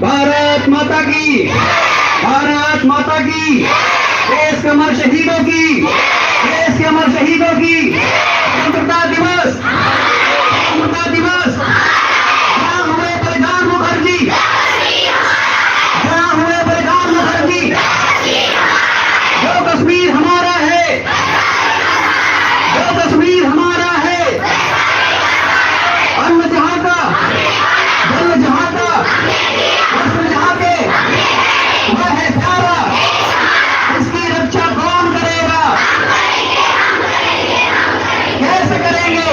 भारत माता की, भारत माता की, देश के अमर शहीदों की, देश के अमर शहीदों की स्वतंत्रता दिवस, स्वतंत्रता दिवस। जहाँ हुए बलिदान मुखर्जी, जहाँ हुए बलिदान मुखर्जी। जो कश्मीर हमारा है, जो कश्मीर हमारा है, अन्न जहाँ का, जल जहाँ का, वस्त्र जहाँ के, वह है प्यारा। इसकी रक्षा कौन करेगा? कैसे करेंगे?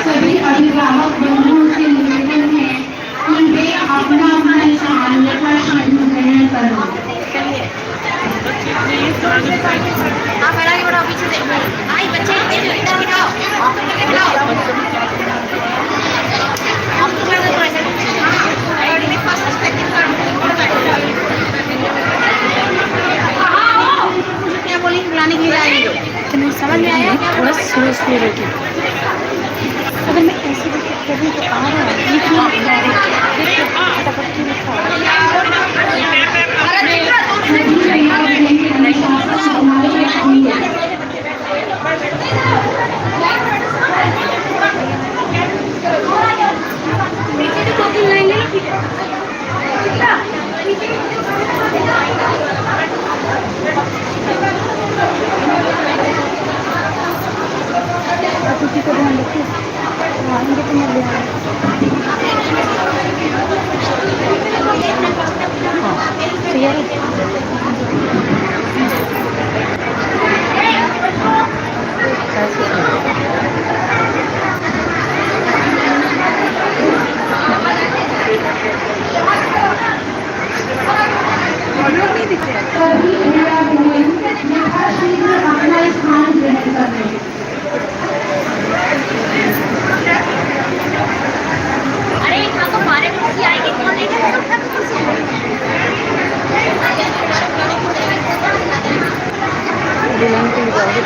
सभी अभिभावक बंधुओं से निवेदन है कि वे अपना अपना स्थान यथाशीघ्र ग्रहण करें। क्या बोली बुलाने के लिए आई हो? समझ में आया? थोड़ा स्लो स्लो रखिए। अगर मैं ऐसे कभी तो आ रहा है किसी को ध्यान रखिए। आएंगे तो मैं ले अपना स्थान ग्रहण करें। अरे यहाँ तो 12 बजे आएगी, कौन लेकर आज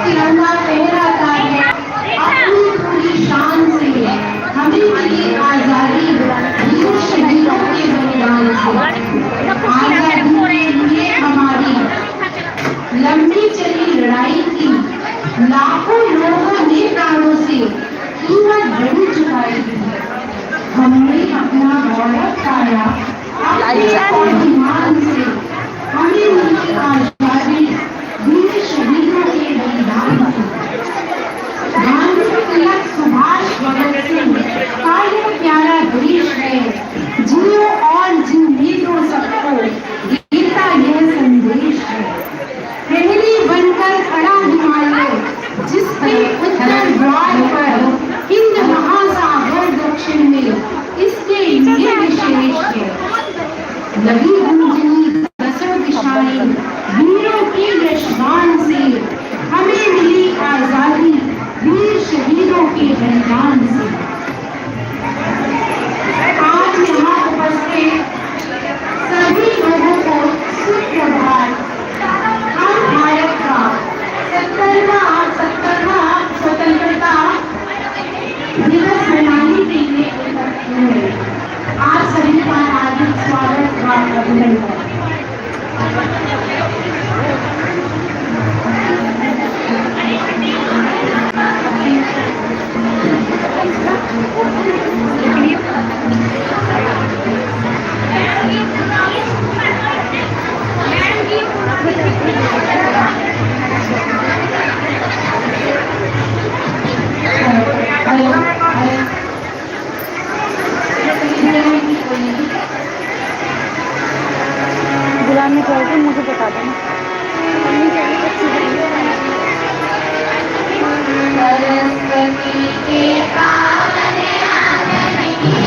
तिरंगा लहराता है अपनी पूरी शान से, हमें मिली आजादी वीर शहीदों के बलिदान से। आजादी के लिए हमारी लंबी चली लड़ाई की, लाखों लोगों ने प्राणों से कीमत बड़ी चुकाई थी। हमने अपना गौरव पाया अपने स्वाभिमान से, हमें मिली आजादी वीर शहीदों के बलिदान से। गांधी तिलक सुभाष भगत सिंह का ये प्यारा देश है, जियो और जीने दो सबको, गीता यह संदेश है। पहली बनकर खड़ा हिमालय, जिसके उत्तर द्वार पर हिंद महासागर दक्षिण में, इसके लिए विशेष है। लगी गूंजनी दसों दिशाएं वीरों के यशगान से, हमें मिली आजादी वीर शहीदों के बलिदान से। आज यहाँ उपस्थित सभी लोगों को सुप्रभात। हम भारत का 70वां स्वतंत्रता दिवस मनाने के लिए एकत्र हुए। आप सभी का हार्दिक स्वागत व अभिनंदन। बुलाने के लिए मुझे बता देना। सरस्वती के पावन आंगन की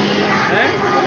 अच्छा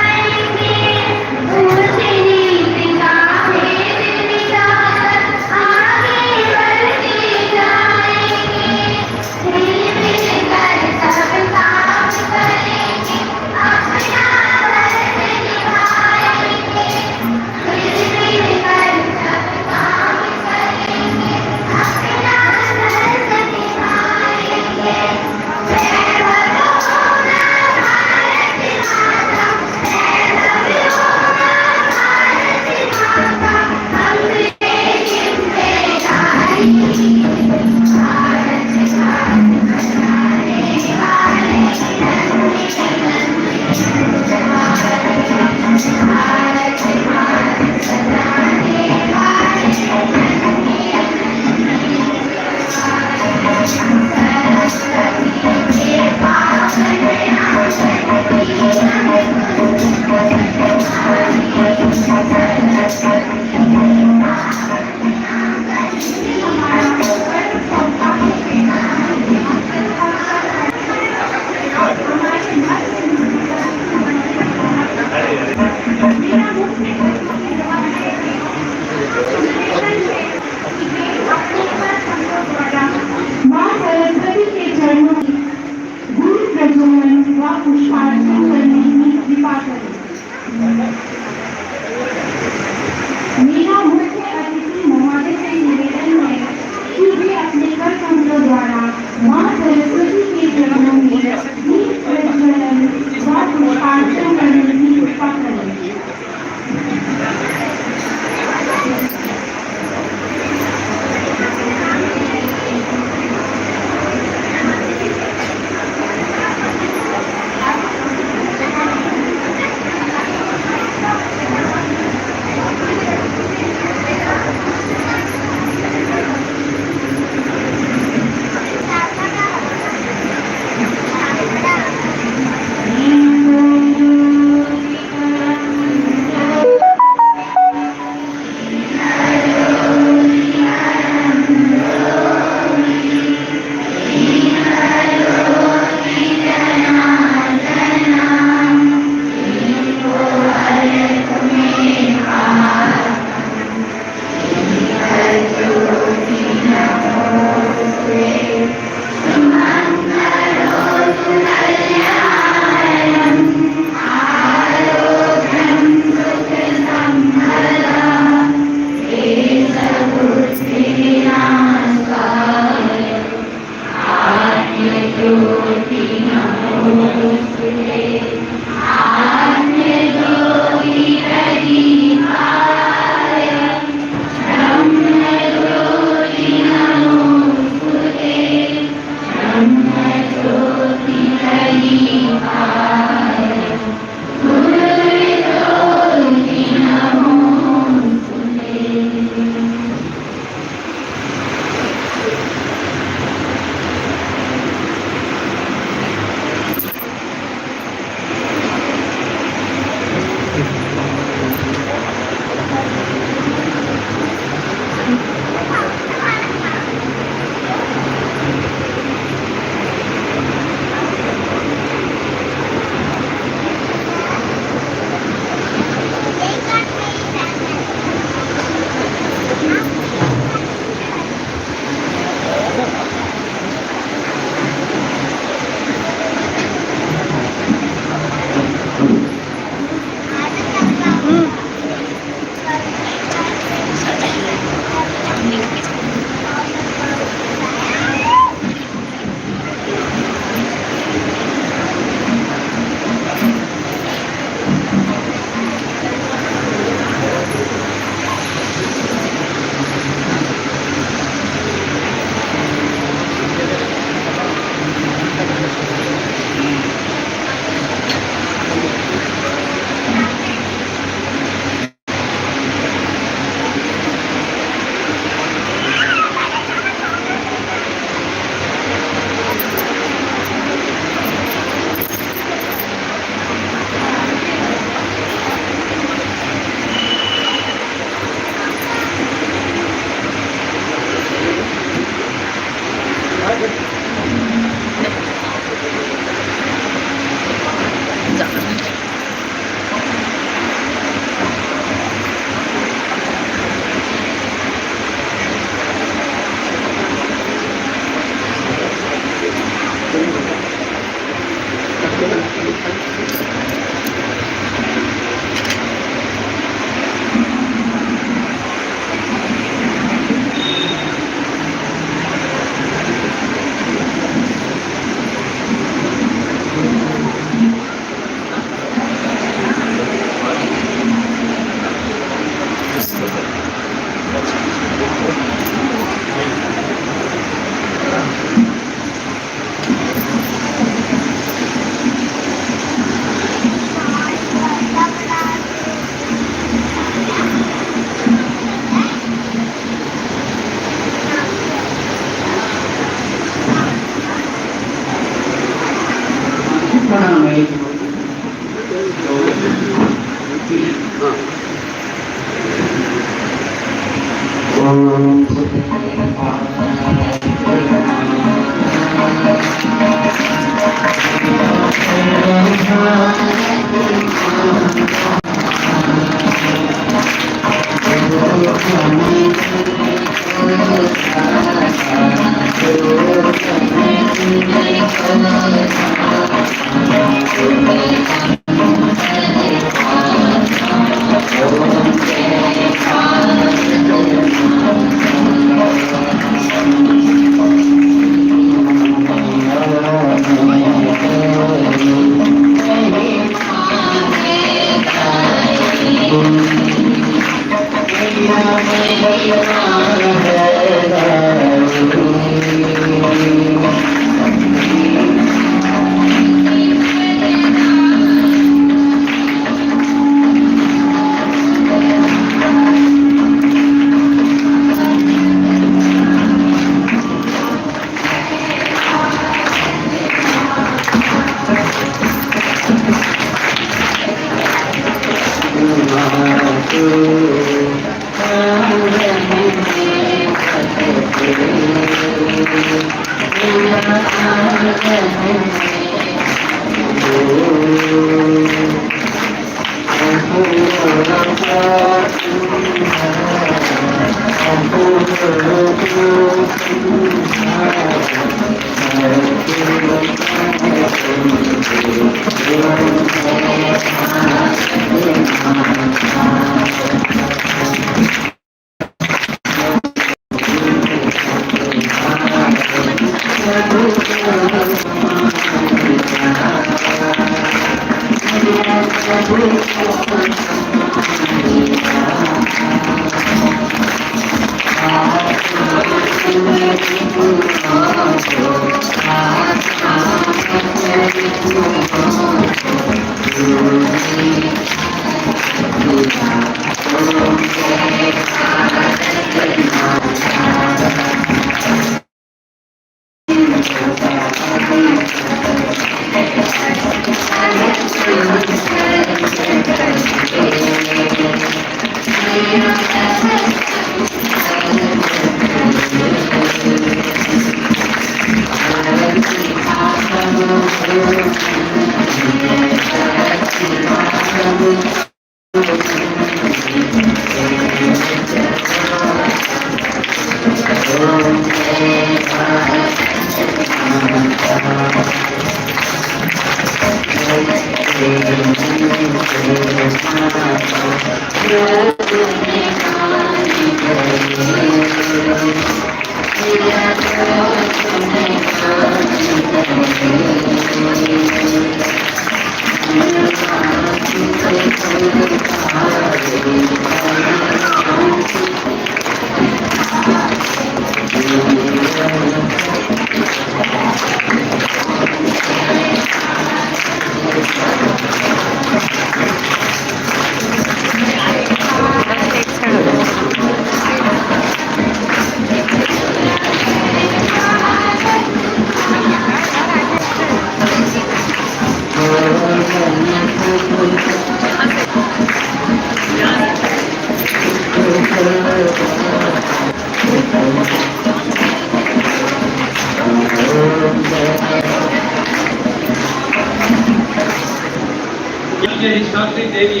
अधिष्ठात्री देवी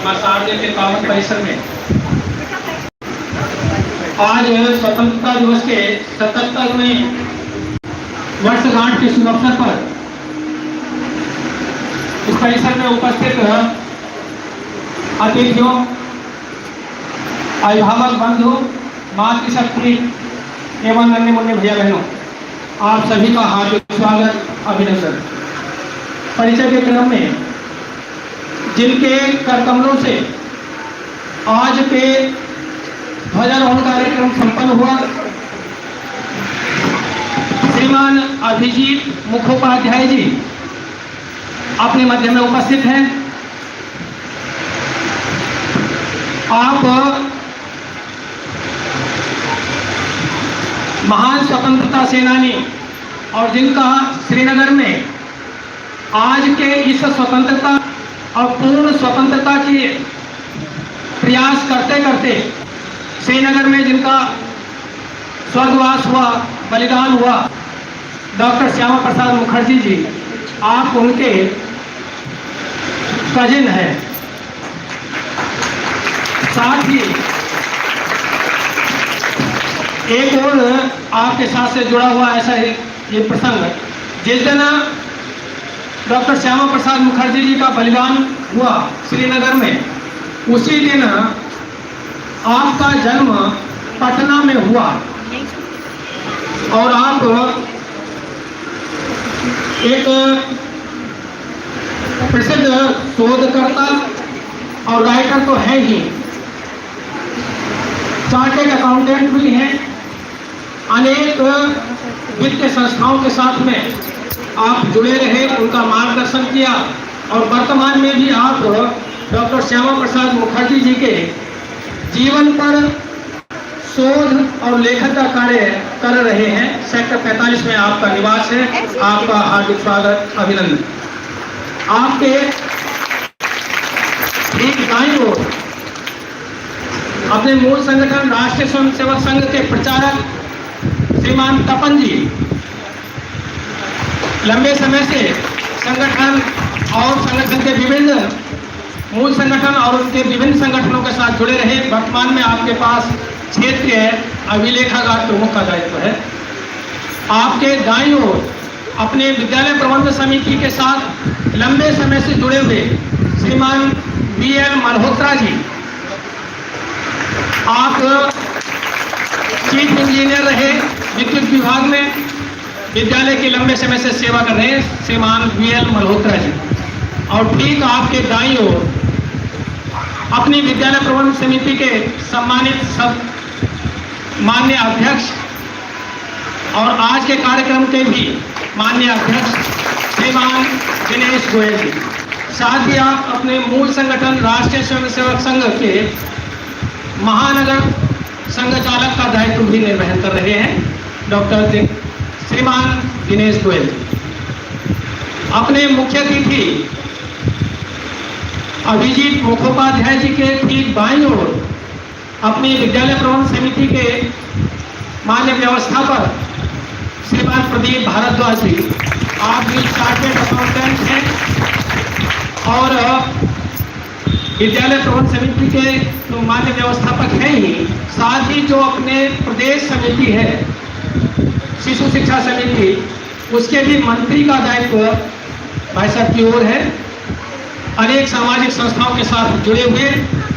मां शारदे के पावन परिसर में आज स्वतंत्रता दिवस के 77वें वर्षगांठ के शुभ अवसर पर इस परिसर में उपस्थित अतिथियों, अभिभावक बंधु, मातृशक्ति एवं अन्य मुन्ने भैया बहनों, आप सभी का हार्दिक स्वागत, अभिनंदन। परिचय के क्रम में जिनके करकमलों से आज के ध्वजारोहण कार्यक्रम संपन्न हुआ, श्रीमान अभिजीत मुखोपाध्याय जी अपने मध्य में उपस्थित हैं। आप महान स्वतंत्रता सेनानी और जिनका श्रीनगर में आज के इस स्वतंत्रता और पूर्ण स्वतंत्रता की प्रयास करते करते श्रीनगर में जिनका स्वर्गवास हुआ, बलिदान हुआ, डॉक्टर श्यामा प्रसाद मुखर्जी जी, आप उनके कजिन हैं। साथ ही एक और आपके साथ से जुड़ा हुआ ऐसा ये प्रसंग, जिस दिन डॉक्टर श्यामा प्रसाद मुखर्जी जी का बलिदान हुआ श्रीनगर में, उसी दिन आपका जन्म पटना में हुआ और आप एक प्रसिद्ध शोधकर्ता और राइटर तो है ही, चार्टेड अकाउंटेंट भी हैं। अनेक वित्तीय संस्थाओं के साथ में आप जुड़े रहे, उनका मार्गदर्शन किया और वर्तमान में भी आप डॉक्टर श्यामा प्रसाद मुखर्जी जी के जीवन पर शोध और लेखन का कार्य कर रहे हैं। सेक्टर 45 में आपका निवास है। आपका हार्दिक स्वागत, अभिनंदन। आपके ठीक दाईं ओर अपने मूल संगठन राष्ट्रीय स्वयंसेवक संघ के प्रचारक श्रीमान तपन जी, लंबे समय से संगठन और संगठन के विभिन्न मूल संगठन और उनके विभिन्न संगठनों के साथ जुड़े रहे। वर्तमान में आपके पास क्षेत्रीय अभिलेखागार प्रमुख का दायित्व है। आपके दाईं ओर अपने विद्यालय प्रबंध समिति के साथ लंबे समय से जुड़े हुए श्रीमान BL मल्होत्रा जी, आप चीफ इंजीनियर रहे विद्युत विभाग में, विद्यालय के लंबे समय से सेवा कर रहे हैं श्रीमान BL मल्होत्रा जी। और ठीक आपके दाईं ओर अपनी विद्यालय प्रबंध समिति के सम्मानित सब माननीय अध्यक्ष और आज के कार्यक्रम के भी माननीय अध्यक्ष श्रीमान दिनेश गोयल जी, साथ ही आप अपने मूल संगठन राष्ट्रीय स्वयंसेवक संघ के महानगर संघ चालक का दायित्व भी निर्वहन कर रहे हैं डॉक्टर श्रीमान दिनेश गोयल। अपने मुख्य अतिथि अभिजीत मुखोपाध्याय जी के ठीक बाईं ओर अपनी विद्यालय प्रबंध समिति के मान्य व्यवस्थापक श्रीमान प्रदीप भारद्वाज जी, आप भी चार्टेड अकाउंटेंट हैं और विद्यालय प्रबंध समिति के तो मान्य व्यवस्थापक हैं ही, साथ ही जो अपने प्रदेश समिति है शिशु शिक्षा समिति, उसके भी मंत्री का दायित्व भाई साहब की ओर है। अनेक सामाजिक संस्थाओं के साथ जुड़े हुए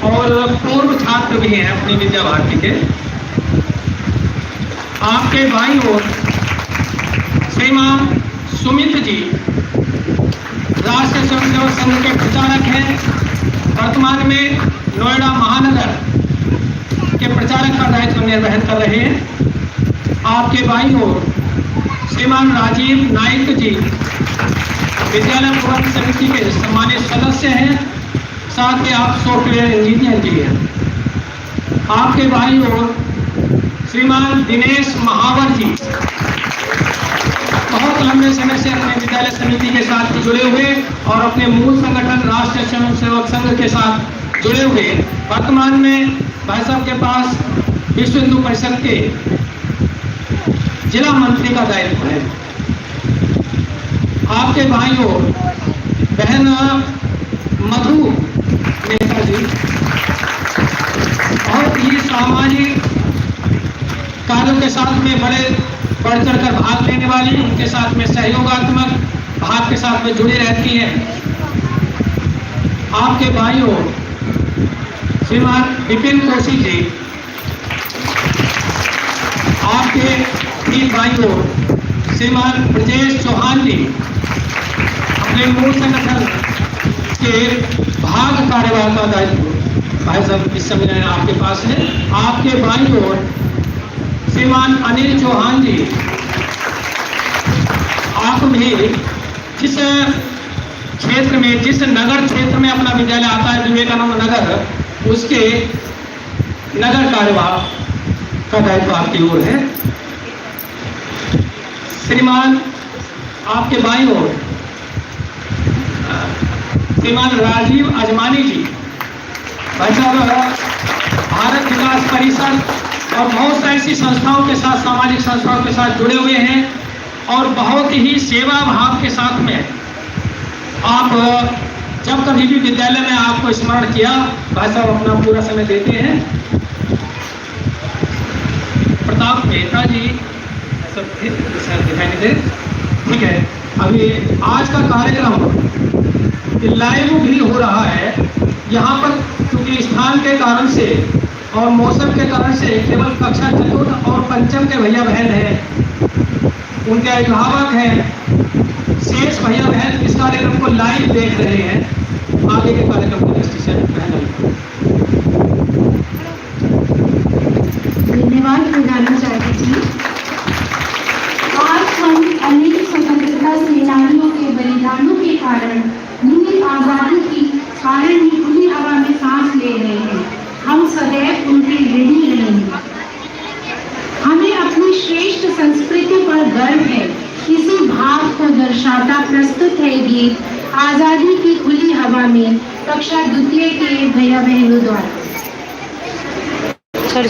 और पूर्व छात्र भी हैं अपनी विद्या भारती के। आपके बाईं ओर श्रीमान सुमित जी राष्ट्रीय स्वयंसेवक संघ के प्रचारक हैं, वर्तमान में नोएडा महानगर के प्रचारक का दायित्व निर्वहन कर रहे हैं। आपके बाईं ओर श्रीमान राजीव नाइक जी विद्यालय प्रबंध समिति के सम्मानित सदस्य हैं, साथ ही आप सॉफ्टवेयर इंजीनियर भी हैं। आपके बाईं ओर श्रीमान दिनेश महावर जी बहुत लंबे समय से अपने विद्यालय समिति के साथ जुड़े हुए और अपने मूल संगठन राष्ट्रीय स्वयंसेवक संघ के साथ जुड़े हुए, वर्तमान में भाई साहब के पास विश्व हिंदू परिषद के जिला मंत्री का दायित्व है। आपके बाईं ओर बहन मधु मेहता जी बहुत ही सामाजिक कार्यों के साथ में बड़े बढ़ चढ़ कर भाग लेने वाली, उनके साथ में सहयोगात्मक भाग के साथ में जुड़ी रहती हैं। आपके बाईं ओर श्रीमान विपिन कोशी जी, आपके ठीक बाईं ओर श्रीमान ब्रजेश चौहान जी अपने मूल संगठन के भाग कार्यवाह का दायित्व भाई साहब इस समय आपके पास है। आपके बाईं ओर श्रीमान अनिल चौहान जी, आप भी जिस क्षेत्र में, जिस नगर क्षेत्र में अपना विद्यालय आता है विवेकानंद नगर, उसके नगर कार्यवाह का दायित्व आपकी ओर है। श्रीमान आपके बाईं ओर श्रीमान राजीव अजमानी जी भाई साहब, भारत विकास परिषद और बहुत सी ऐसी संस्थाओं के साथ, सामाजिक संस्थाओं के साथ जुड़े हुए हैं और बहुत ही सेवा भाव के साथ में आप जब कभी भी विद्यालय में आपको स्मरण किया, भाई साहब अपना पूरा समय देते हैं। प्रताप मेहता जी सब दिखाई नहीं दे, ठीक है। अभी आज का कार्यक्रम लाइव भी हो रहा है यहाँ पर, क्योंकि स्थान के कारण से और मौसम के कारण से केवल कक्षा चतुर्थ और पंचम के भैया बहन हैं, उनके अभिभावक हैं, शेष भैया बहन इस कार्यक्रम को लाइव देख रहे हैं। आगे के कार्यक्रम की दृष्टि से धन्यवाद प्रदान चाहती थी। आज हम अनेक स्वतंत्रता सेनानियों के बलिदानों के कारण नील आजादी की कारण ही खुली हवा में सांस ले रहे हैं। हम सदैव उनके ऋणी रहेंगे। हमें अपनी श्रेष्ठ संस्कृति पर गर्व है। इसी भाव को दर्शाता प्रस्तुत है गीत आजादी की खुली हवा में, कक्षा द्वितीय के भैया बहनों द्वारा। सॉरी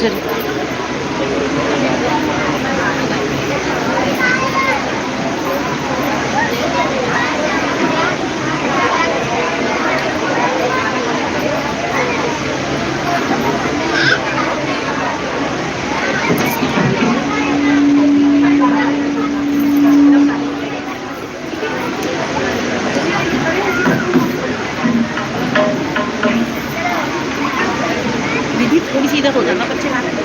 दीदी, थोड़ी सी इधर हो जाना, बच्चे ना आजादी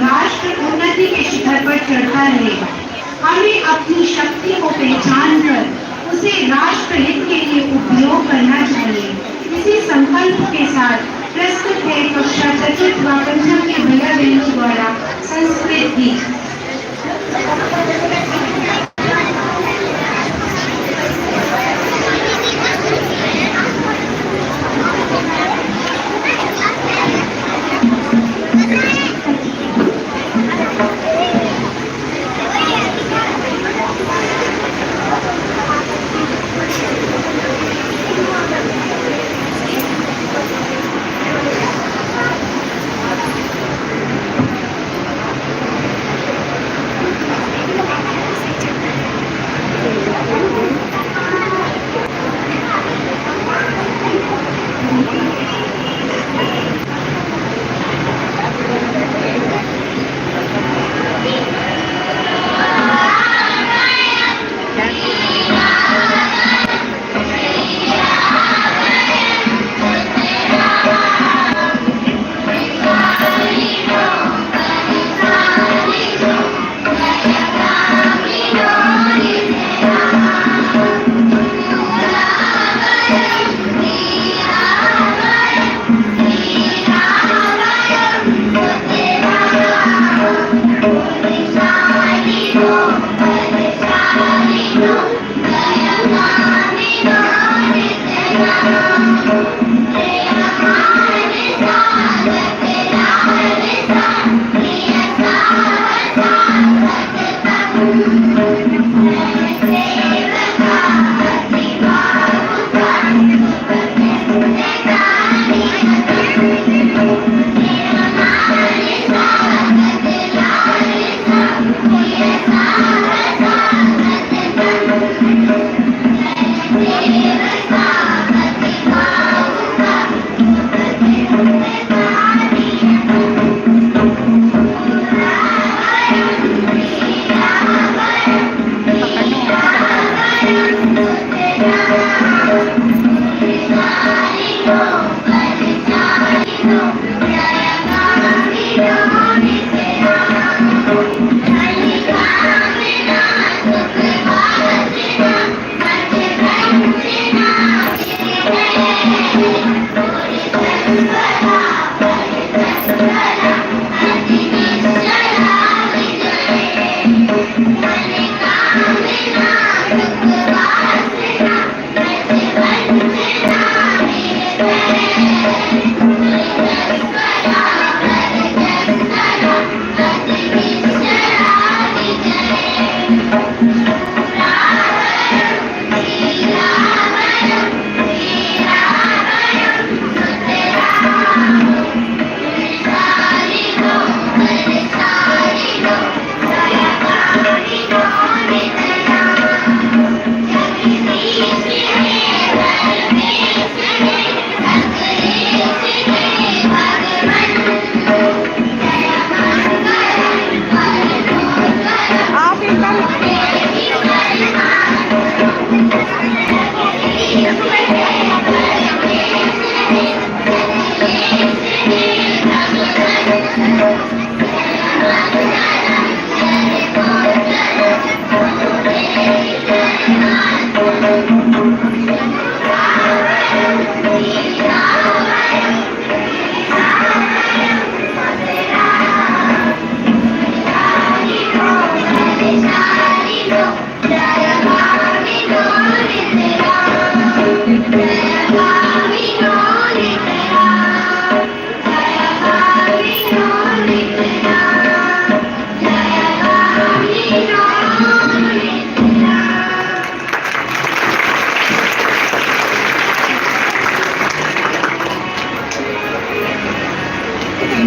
राष्ट्र उन्नति के शिखर पर चढ़ता रहेगा। हमें अपनी शक्ति को पहचान कर उसे राष्ट्र हित के लिए उपयोग करना चाहिए। इसी संकल्प के साथ प्रस्तुत है कक्षा चतुर्थ व पंचम के भैया बहनों द्वारा संस्कृत गीत।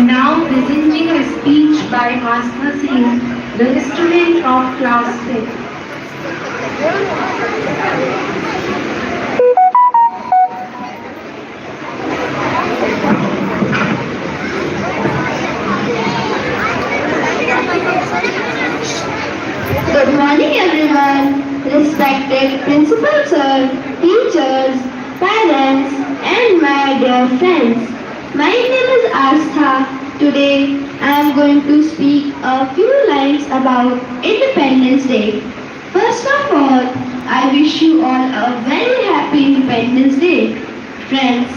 Now presenting a speech by Master Singh, the student of class 5th. Good morning everyone, respected principal sir, teachers, parents and my dear friends. My name is Astha. Today I am going to speak a few lines about Independence Day. First of all, I wish you all a very happy Independence Day. Friends,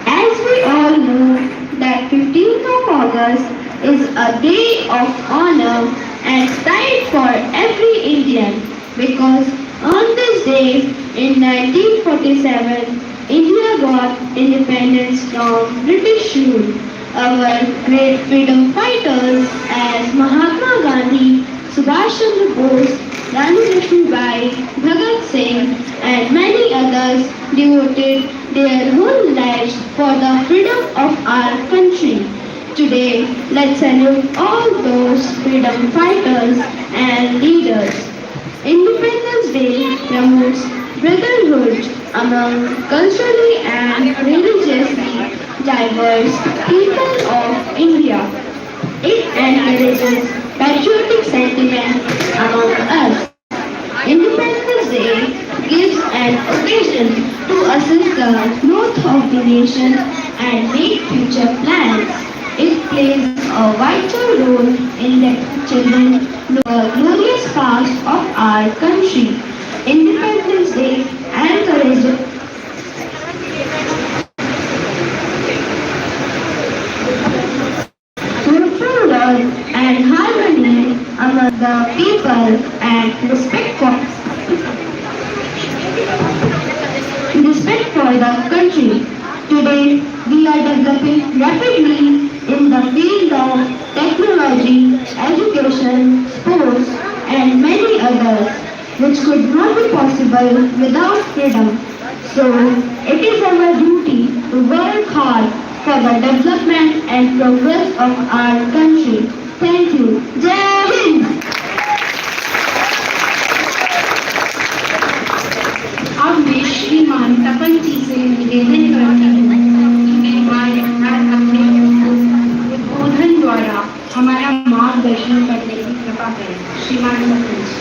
as we all know that 15th of August is a day of honor and pride for every Indian because on this day in 1947, India got independence from British rule. Our great freedom fighters as Mahatma Gandhi, Subhash Chandra Bose, Rani Lakshmibai, Bhagat Singh and many others devoted their whole lives for the freedom of our country. Today, let's salute all those freedom fighters and leaders. Independence Day promotes brotherhood among culturally and religiously diverse people of India. It encourages patriotic sentiments among us. Independence Day gives an occasion to assess the growth of the nation and make future plans. It plays a vital role in letting children know the glorious past of our country. Independence Day encourages fruitful love and harmony among the people and respect for the country. Today, we are developing rapidly in the field of technology, education, sports, and many others, which could not be possible without freedom. So, it is our duty to work hard for the development and progress of our country. Thank you. Jai Hind! अब मैं श्रीमान तपन जी से निवेदन करती हूँ कि हमारे अपने उद्बोधन द्वारा हमारा मार्गदर्शन करने की कृपा करें। श्रीमान तपन जी।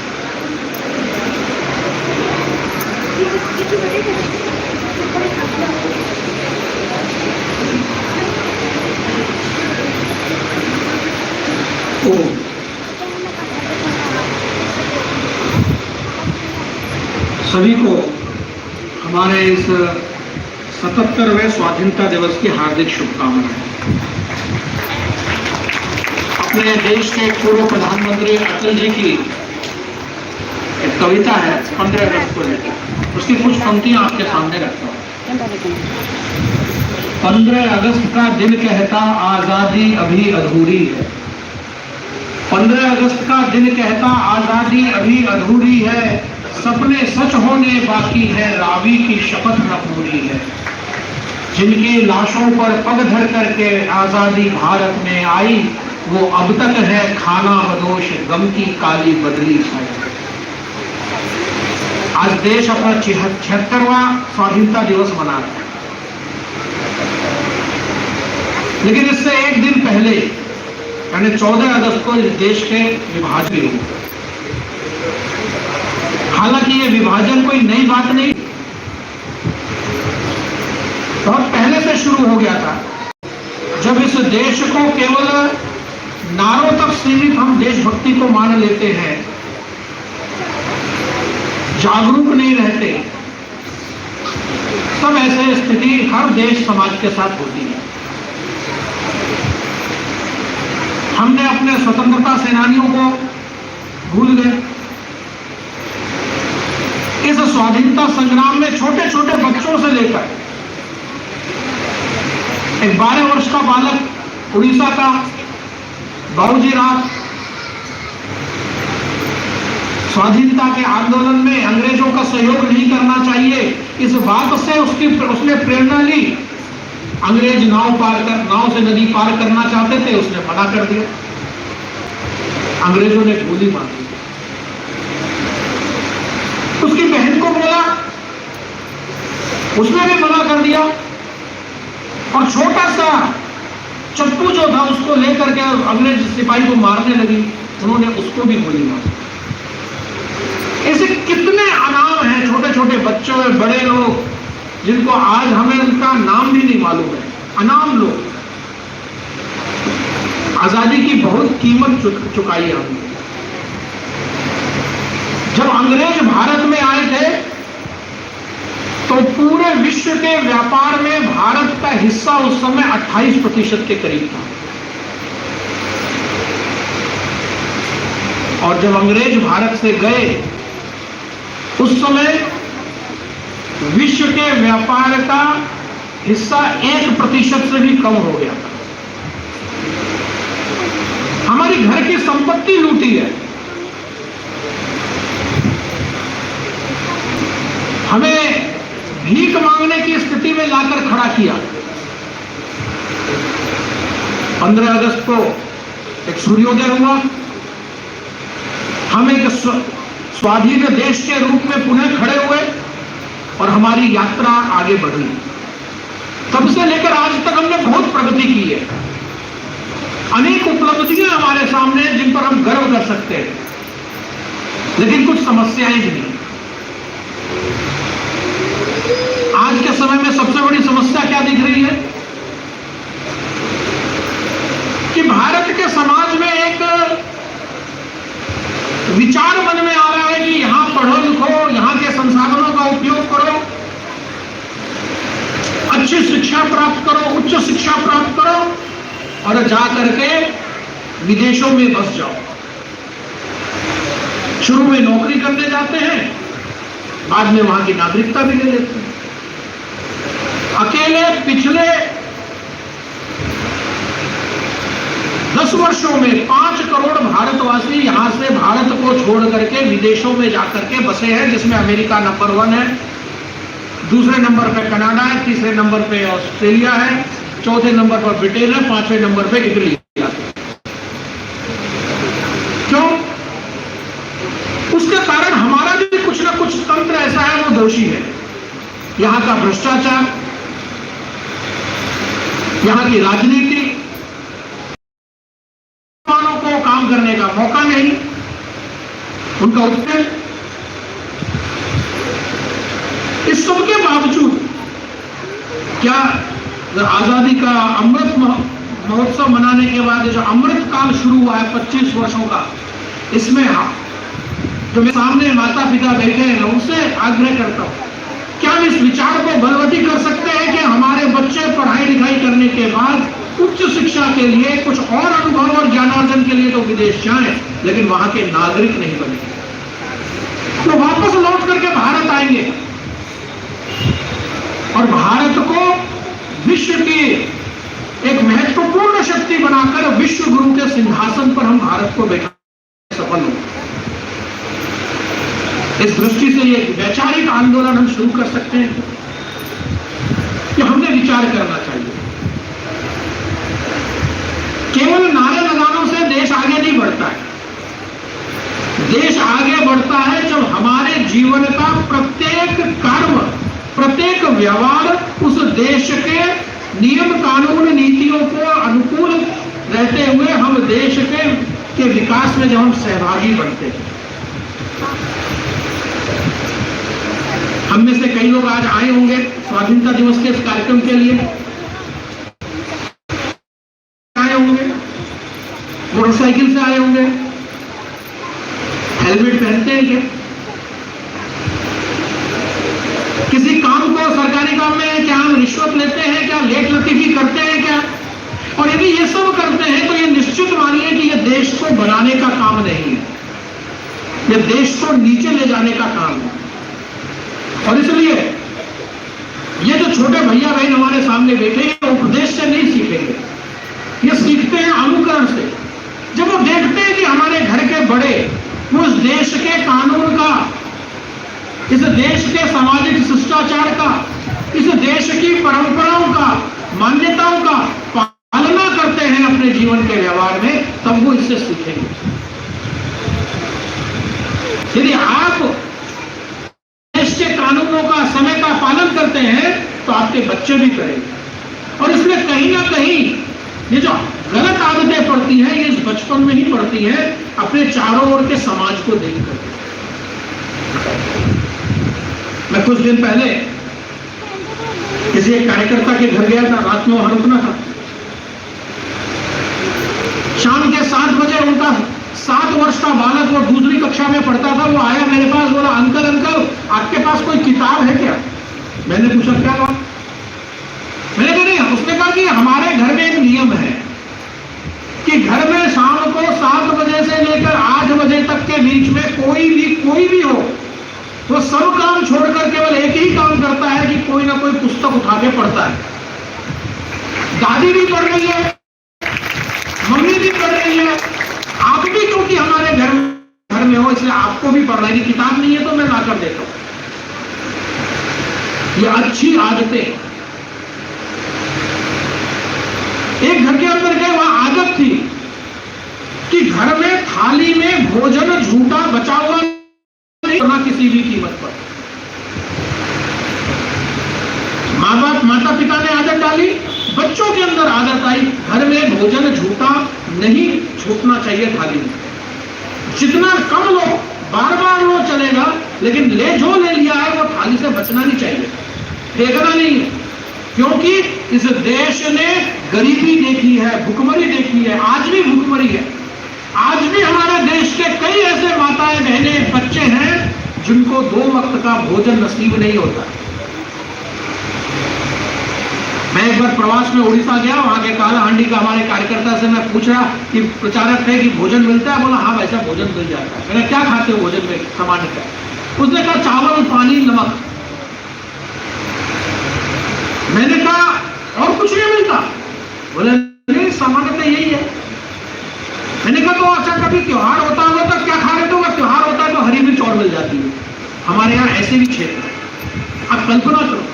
सभी को हमारे इस 77वें स्वाधीनता दिवस की हार्दिक शुभकामनाएं। अपने देश के पूर्व प्रधानमंत्री अटल जी की एक कविता है 15 अगस्त को लेकर, उसकी कुछ पंक्तियां आपके सामने रखता हूं। 15 अगस्त का दिन कहता आजादी अभी अधूरी है। 15 अगस्त का दिन कहता आजादी अभी अधूरी है, सपने सच होने बाकी है, रावी की शपथ न पूरी है। जिनकी लाशों पर पग धर करके आजादी भारत में आई, वो अब तक है खाना बदोश, गम की काली बदली छाई। आज देश अपना 76वां स्वाधीनता दिवस मना रहा है, लेकिन इससे एक दिन पहले यानी 14 अगस्त को इस देश के विभाजन हुए। हालांकि ये विभाजन कोई नई बात नहीं, बहुत पहले से शुरू हो गया था, जब इस देश को केवल नारों तक सीमित हम देशभक्ति को मान लेते हैं, जागरूक नहीं रहते, तब ऐसे स्थिति हर देश समाज के साथ होती है। हमने अपने स्वतंत्रता सेनानियों को भूल गए। इस स्वाधीनता संग्राम में छोटे छोटे बच्चों से लेकर एक 12 वर्ष का बालक उड़ीसा का बाबूजी राव स्वाधीनता के आंदोलन में अंग्रेजों का सहयोग नहीं करना चाहिए, इस बात से उसने प्रेरणा ली। अंग्रेज नाव से नदी पार करना चाहते थे, उसने मना कर दिया। अंग्रेजों ने गोली मार दी। उसकी बहन को बोला, उसने भी मना कर दिया, और छोटा सा चप्पू जो था उसको लेकर के अंग्रेज सिपाही को मारने लगी, उन्होंने उसको भी गोली मारी। ऐसे कितने अनाम हैं, छोटे छोटे बच्चों और बड़े लोग जिनको आज हमें उनका नाम भी नहीं मालूम है, अनाम लोग। आजादी की बहुत कीमत चुकाई है हमने। जब अंग्रेज भारत में आए थे तो पूरे विश्व के व्यापार में भारत का हिस्सा उस समय 28% के करीब था। और जब अंग्रेज भारत से गए उस समय विश्व के व्यापार का हिस्सा 1% से भी कम हो गया था। हमारी घर की संपत्ति लूटी है, हमें भीख मांगने की स्थिति में लाकर खड़ा किया। 15 अगस्त को एक सूर्योदय हुआ, हम एक स्वाधीन देश के रूप में पुनः खड़े हुए और हमारी यात्रा आगे बढ़ी। तब से लेकर आज तक हमने बहुत प्रगति की है, अनेक उपलब्धियां हमारे सामने जिन पर हम गर्व कर सकते हैं, लेकिन कुछ समस्याएं भी नहीं। आज के समय में सबसे बड़ी समस्या क्या दिख रही है कि भारत के समाज में एक विचार मन में आ रहा है कि यहां पढ़ो लिखो, यहां के संसाधनों का उपयोग करो, अच्छी शिक्षा प्राप्त करो, उच्च शिक्षा प्राप्त करो और जा करके विदेशों में बस जाओ। शुरू में नौकरी करने जाते हैं, बाद में वहां की नागरिकता भी ले लेते हैं। अकेले पिछले 10 वर्षों में 5 करोड़ भारतवासी यहां से भारत को छोड़ करके विदेशों में जाकर के बसे हैं, जिसमें अमेरिका नंबर 1 है, दूसरे नंबर पे कनाडा है, तीसरे नंबर पे ऑस्ट्रेलिया है, चौथे नंबर पर ब्रिटेन है, 5वें नंबर पे इटली है। क्यों? उसके कारण हमारा भी कुछ ना कुछ तंत्र ऐसा है वो दोषी है। यहां का भ्रष्टाचार, यहां की राजनीति, को काम करने का मौका नहीं, उनका उत्तर। इस सबके बावजूद क्या आजादी का अमृत महोत्सव मनाने के बाद जो अमृत काल शुरू हुआ है 25 वर्षों का, इसमें जो मेरे सामने माता पिता बैठे हैं उनसे आग्रह करता हूं, क्या हम इस विचार को बलवती कर सकते हैं कि हमारे बच्चे पढ़ाई लिखाई करने के बाद उच्च शिक्षा के लिए, कुछ और अनुभव और ज्ञानार्जन के लिए तो विदेश जाएं, लेकिन वहां के नागरिक नहीं बनेंगे, तो वापस लौट करके भारत आएंगे और भारत को विश्व की एक महत्वपूर्ण शक्ति बनाकर विश्व गुरु के सिंहासन पर हम भारत को बैठा सफल होंगे। इस दृष्टि से ये वैचारिक आंदोलन हम शुरू कर सकते हैं कि हमने विचार करना चाहिए। केवल नारे लगानों से देश आगे नहीं बढ़ता है। देश आगे बढ़ता है जब हमारे जीवन का प्रत्येक कर्म, प्रत्येक व्यवहार उस देश के नियम कानून नीतियों को अनुकूल रहते हुए हम देश के विकास में जब हम सहभागी बनते हैं। हम में से कई लोग आज आए होंगे स्वाधीनता दिवस के इस कार्यक्रम के लिए, आए होंगे, मोटरसाइकिल से आए होंगे, हेलमेट पहनते हैं क्या? किसी काम को, सरकारी काम में क्या हम रिश्वत लेते हैं क्या? लेट लतीफी करते हैं क्या? और यदि ये सब करते हैं तो ये निश्चित मानिए कि ये देश को बनाने का काम नहीं है, ये देश को नीचे ले जाने का काम है। और इसलिए ये जो छोटे भैया बहन हमारे सामने बैठे हैं, उपदेश से नहीं सीखेंगे, ये सीखते हैं अनुकरण से। जब वो देखते हैं कि हमारे घर के बड़े वो इस देश के कानून का, इस देश के सामाजिक शिष्टाचार का, इस देश की परंपराओं का, मान्यताओं का पालना करते हैं अपने जीवन के व्यवहार में, तब वो इससे सीखेंगे। यदि आप देश के कानूनों का, समय का पालन करते हैं तो आपके बच्चे भी करेंगे। और इसमें कहीं ना कहीं ये जो गलत आदतें पड़ती हैं, ये इस बचपन में ही पड़ती हैं, अपने चारों ओर के समाज को देख करके। मैं कुछ दिन पहले किसी एक कार्यकर्ता के घर गया था, रात में वहां रुकना था। शाम के 7 बजे उनका 7 वर्ष का बालक, वो दूसरी कक्षा में पढ़ता था, वो आया मेरे पास, बोला अंकल अंकल आपके पास कोई किताब है क्या? मैंने पूछा क्या बात? मैंने कहा नहीं। उसने कहा कि हमारे घर में एक नियम है कि घर में शाम को 7 बजे से लेकर 8 बजे तक के बीच में कोई भी हो, वो सब काम छोड़कर केवल एक ही काम करता है कि कोई ना कोई पुस्तक उठा के पढ़ता है। दादी भी पढ़ रही है, मम्मी भी पढ़ रही है, आप भी क्योंकि हमारे घर में हो इसलिए आपको भी पढ़ना है। किताब नहीं है तो मैं लाकर देता हूं। ये अच्छी आदतें। एक घर के अंदर गए, वहां आदत थी कि घर में थाली में भोजन झूठा बचा हुआ नहीं करना किसी भी कीमत पर। माता पिता ने आदत डाली, बच्चों के अंदर आदत आई, घर में भोजन झूठा नहीं छूटना चाहिए थाली में। जितना कम लो, बार बार लो चलेगा, लेकिन जो ले लिया है वो थाली से बचना नहीं चाहिए, फेंकना नहीं है। क्योंकि इस देश ने गरीबी देखी है, भुखमरी देखी है, आज भी भुखमरी है। आज भी हमारे देश के कई ऐसे माताएं बहनें बच्चे हैं जिनको 2 वक्त का भोजन नसीब नहीं होता। मैं एक बार प्रवास में उड़ीसा गया, वहां के कालाहांडी का हमारे कार्यकर्ता से मैं पूछ रहा कि प्रचारक थे कि भोजन मिलता है? बोला हाँ भाई साहब भोजन मिल जाता है। मैंने क्या खाते हो भोजन में सामान्य का? उसने कहा चावल, पानी, नमक। मैंने कहा और कुछ नहीं मिलता? बोले नहीं सामान्यतः यही है। मैंने कहा तो अच्छा कभी त्योहार होता होगा तो क्या खा रहे हो? त्योहार होता है तो हरी मिर्च और मिल जाती है। हमारे यहाँ ऐसे भी क्षेत्र है, आप कल्पना करो।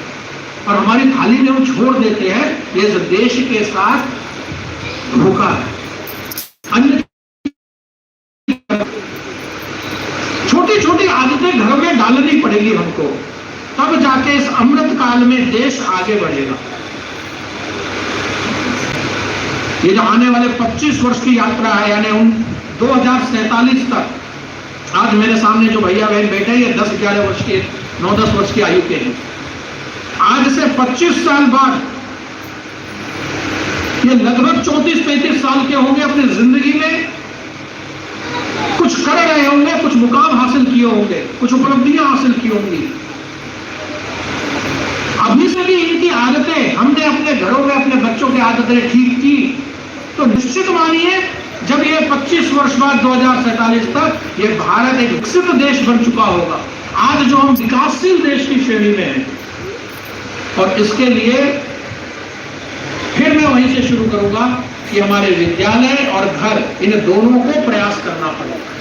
और हमारी थाली में हम छोड़ देते हैं, ये इस देश के साथ धोखा है। अन्य छोटी छोटी आदतें घरों में डालनी पड़ेगी हमको, तब जाके इस अमृत काल में देश आगे बढ़ेगा। ये जो आने वाले 25 वर्ष की यात्रा है, यानी 2047 तक, आज मेरे सामने जो भैया बहन बैठे हैं ये 10-11 वर्ष के, 9-10 वर्ष की आयु के हैं। आज से 25 साल बाद ये लगभग 34-35 साल के होंगे, अपनी जिंदगी में कुछ कर रहे होंगे, कुछ मुकाम हासिल किए होंगे, कुछ उपलब्धियां हासिल की होंगी। अभी से भी इनकी आदतें हमने अपने घरों में अपने बच्चों की आदतें ठीक की तो निश्चित मानिए जब ये 25 वर्ष बाद 2047 तक ये भारत एक विकसित देश बन चुका होगा। आज जो हम विकासशील देश की श्रेणी में हैं, और इसके लिए फिर मैं वहीं से शुरू करूंगा कि हमारे विद्यालय और घर, इन दोनों को प्रयास करना पड़ेगा।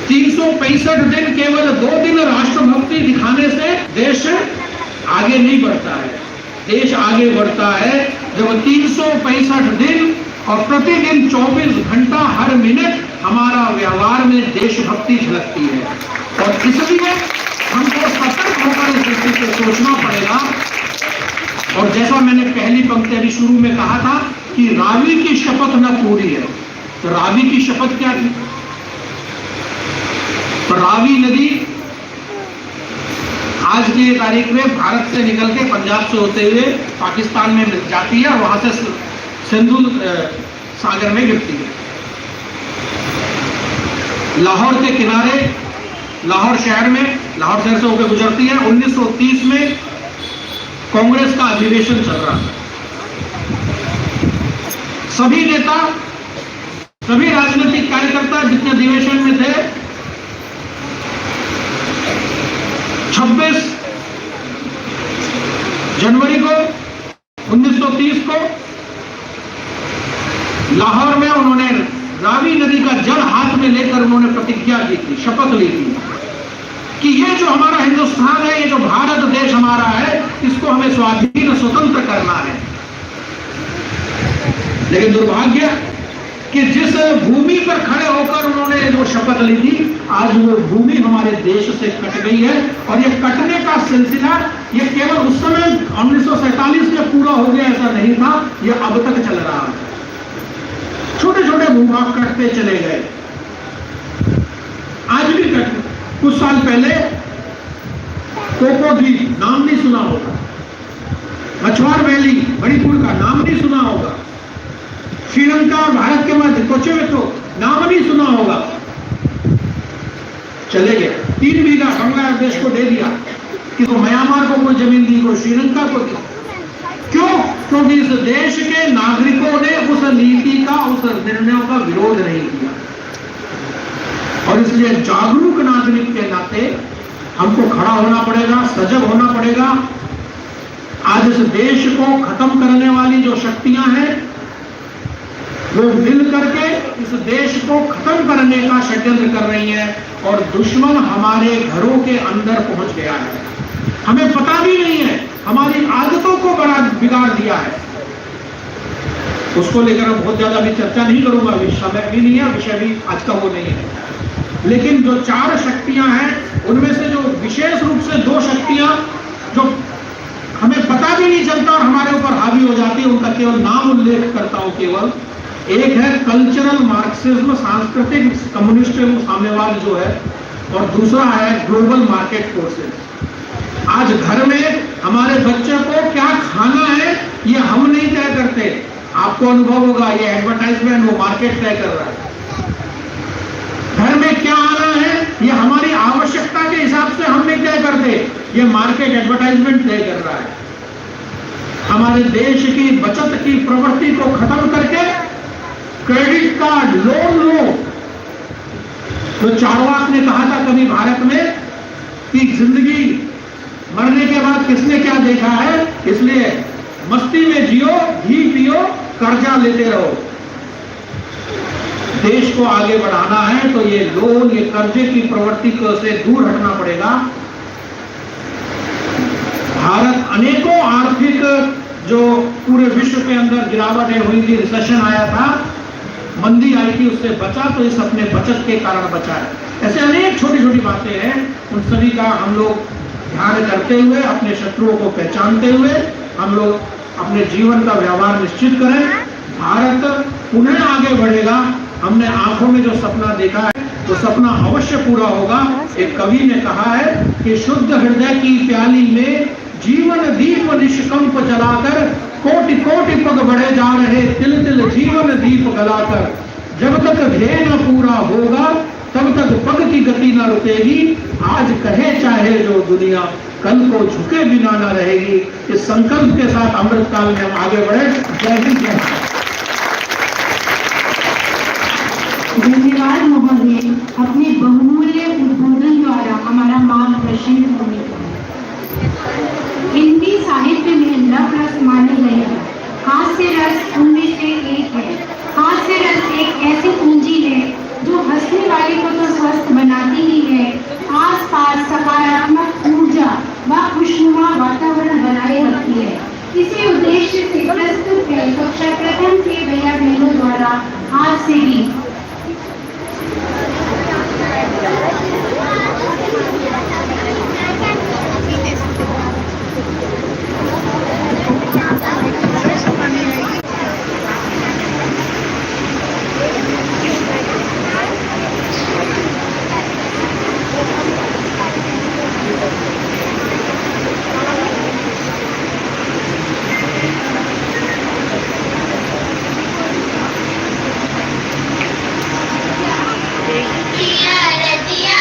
365 दिन केवल 2 दिन राष्ट्रभक्ति दिखाने से देश आगे नहीं बढ़ता है। देश आगे बढ़ता है जब 365 दिन और प्रतिदिन 24 घंटा हर मिनट हमारा व्यवहार में देशभक्ति झलकती है। और इसलिए हमको सतर्क होकर इस दृष्टि से सोचना पड़ेगा। और जैसा मैंने पहली पंक्ति अभी शुरू में कहा था कि रावी की शपथ न पूरी है, तो रावी की शपथ क्या थी? तो रावी नदी आज की तारीख में भारत से निकल के पंजाब से होते हुए पाकिस्तान में जाती है और वहां से सिंधु सागर में गिरती है। लाहौर के किनारे, लाहौर शहर में, लाहौर शहर से होकर गुजरती है। 1930 में कांग्रेस का अधिवेशन चल रहा था। सभी नेता, सभी राजनीतिक कार्यकर्ता जितने अधिवेशन में थे, 26 जनवरी को 1930 को लाहौर में उन्होंने रावी नदी का जल हाथ में लेकर उन्होंने प्रतिज्ञा की थी, शपथ ली थी कि ये जो हमारा हिंदुस्तान है, ये जो भारत देश हमारा है, इसको हमें स्वाधीन स्वतंत्र करना है। लेकिन दुर्भाग्य कि जिस भूमि पर खड़े होकर उन्होंने जो शपथ ली थी, आज वो भूमि हमारे देश से कट गई है। और ये कटने का सिलसिला ये केवल उस समय 1947 में पूरा हो गया ऐसा नहीं था, ये अब तक चल रहा है। छोटे छोटे भूभाग कटते चले गए, आज भी कटते। कुछ साल पहले कोको द्वीप नाम नहीं सुना होगा, मछुआर वैली मणिपुर का नाम नहीं सुना होगा, श्रीलंका और भारत के मध्य कोचेवेतो नाम नहीं सुना होगा, चले गए। 3 बीघा बांग्लादेश को दे दिया, कि तो म्यांमार को कोई जमीन दी, को श्रीलंका को दी। क्यों? क्योंकि इस देश के नागरिकों ने उस नीति का, उस निर्णयों का विरोध नहीं किया। और इसलिए जागरूक नागरिक के नाते हमको खड़ा होना पड़ेगा, सजग होना पड़ेगा। आज इस देश को खत्म करने वाली जो शक्तियां हैं वो मिल करके इस देश को खत्म करने का षड्यंत्र कर रही हैं, और दुश्मन हमारे घरों के अंदर पहुंच गया है। हमें पता भी नहीं है, हमारी आदतों को बड़ा बिगाड़ दिया है। उसको लेकर मैं बहुत ज्यादा भी चर्चा नहीं करूंगा, अभी समय भी नहीं है, विषय भी आज का वो नहीं है। लेकिन जो 4 शक्तियां हैं उनमें से जो विशेष रूप से 2 शक्तियां जो हमें पता भी नहीं चलता और हमारे ऊपर हावी हो जाती है, उनका केवल नाम उल्लेख करता हूं केवल। एक है कल्चरल मार्क्सिज्म, सांस्कृतिक कम्युनिस्ट साम्यवाद जो है, और दूसरा है ग्लोबल मार्केट फोर्सेस। आज घर में हमारे बच्चे को क्या खाना है ये हम नहीं तय करते, आपको अनुभव होगा, ये एडवर्टाइजमेंट वो मार्केट तय कर रहा है। घर में क्या आना है ये हमारी आवश्यकता के हिसाब से हम नहीं तय करते, ये मार्केट एडवर्टाइजमेंट तय कर रहा है। हमारे देश की बचत की प्रवृत्ति को खत्म करके क्रेडिट कार्ड, लोन लो। तो चारवाक ने कहा था कभी भारत में कि जिंदगी मरने के बाद किसने क्या देखा है, इसलिए मस्ती में जियो, घी पियो, कर्जा लेते रहो। देश को आगे बढ़ाना है तो ये लोन, ये कर्जे की प्रवृत्ति को से दूर हटना पड़ेगा। भारत अनेकों आर्थिक जो पूरे विश्व के अंदर गिरावटें हुई थी, रिसेशन आया था, मंदी आई थी, उससे बचा तो इस अपने बचत के कारण बचा है। ऐसे अनेक छोटी छोटी बातें हैं, उन सभी का हम लोग ध्यान करते हुए, अपने शत्रुओं को पहचानते हुए हम लोग अपने जीवन का व्यवहार निश्चित करें। भारत पुनः आगे बढ़ेगा। हमने आंखों में जो सपना देखा है वो सपना अवश्य पूरा होगा। एक कवि ने कहा है कि शुद्ध हृदय की प्याली में जीवन दीप निष्कंप जलाकर कोटि कोटि पग बढ़े जा रहे, तिल तिल जीवन दीप गलाकर। जब तक ध्येय न पूरा होगा तब तक पग की गति न रुकेगी। आज कहे चाहे जो दुनिया, कल को झुके बिना न रहेगी। इस संकल्प के साथ अमृतकाल में हम आगे बढ़े। जय हिंद, जय भारत। धन्यवाद महोदय, अपने बहुमूल्य उद्बोधन द्वारा हमारा मार्गदर्शन होने का। हिंदी साहित्य में लव रस माने गए हैं। हास्य रस उनमें से एक है। हास्य रस एक ऐसी पूंजी है जो हंसने वाले को तो स्वस्थ बनाती ही है, आसपास सकारात्मक ऊर्जा व खुशनुमा वातावरण बनाए रखती है। इसी उद्देश्य से प्रस्तुत है कक्षा प्रथम के भैया बहनों द्वारा हास्य गीत। दिया रे दिया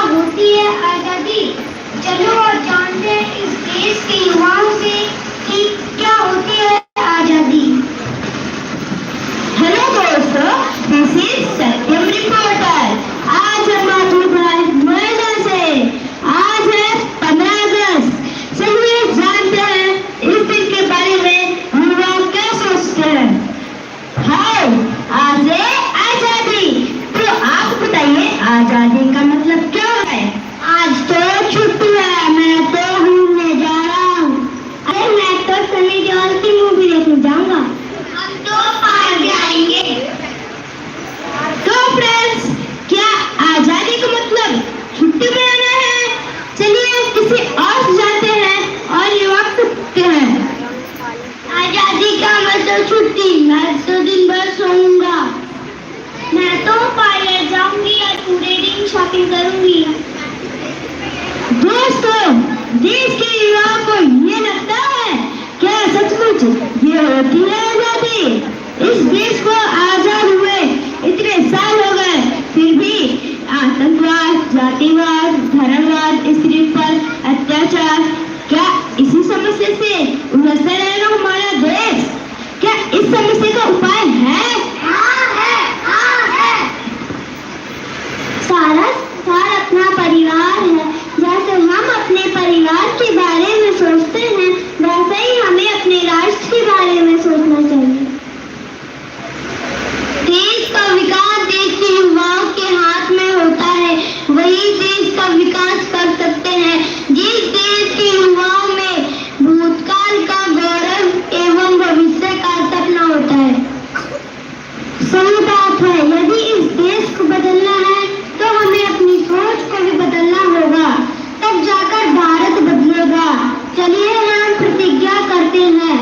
होती है आजादी? चलो और जानते हैं इस देश के युवाओं से कि क्या होती है आजादी। हेलो दोस्तों, दिस इज सत्यम रिपोर्टर। आज हम आपको बताएं नोएडा से। आज है 15 अगस्त। चलिए जानते हैं इस दिन के बारे में युवा क्या सोचते हैं। हाय, आज है आजादी। तो आप बताइए आजादी का मतलब क्या है? आज तो छुट्टी है, मैं तो घूमने जा रहा हूँ। अरे मैं तो सनी देओल की मूवी देखने जाऊंगा। हम तो पार्क जाएंगे। तो फ्रेंड्स, क्या आजादी का मतलब छुट्टी मनाना है? चलिए किसी और से जानते हैं और ये वक्त पूछते हैं। आजादी का मतलब छुट्टी। मैं तो दिन भर सोऊंगा। मैं तो पार्लर जाऊंगी और पूरे दिन शॉपिंग करूंगी। दोस्तों, देश के युवाओं को ये लगता है क्या सचमुच ये होती है आजादी? इस देश को आजाद हुए इतने साल हो गए, फिर भी आतंकवाद, जातिवाद, धर्मवाद, स्त्री पर अत्याचार, क्या इसी समस्या से उलझता रहेगा हमारा देश? क्या इस समस्या का उपाय है? हाँ है। सारा संसार अपना परिवार है। जैसे हम अपने परिवार के बारे में सोचते हैं, वैसे ही हमें अपने राष्ट्र के बारे में सोचना चाहिए। देश का विकास देश के युवाओं के हाथ में होता है। वही देश का विकास कर सकते हैं। जिस देश के युवाओं में भूतकाल का गौरव एवं भविष्य का सपना होता है। सही बात है। यदि इस देश को बदलना है तो हमें अपनी सोच को भी बदलना होगा, तब जाकर भारत बदलेगा। चलिए हम प्रतिज्ञा करते हैं।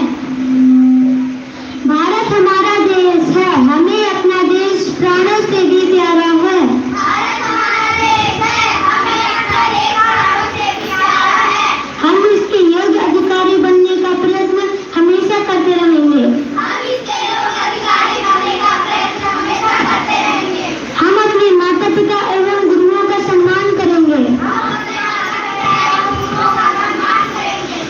भारत हमारा देश है, हमें अपना देश प्राणों से भी प्यारा है। भारत हमारा देश है, हमें अपना देश प्राणों से प्यारा है। हम इसके योग्य अधिकारी बनने का प्रयत्न हमेशा करते रहेंगे। हम इसके योग्य अधिकारी बनने का प्रयत्न हमेशा करते रहेंगे। हम अपने माता पिता एवं गुरुओं का सम्मान करेंगे।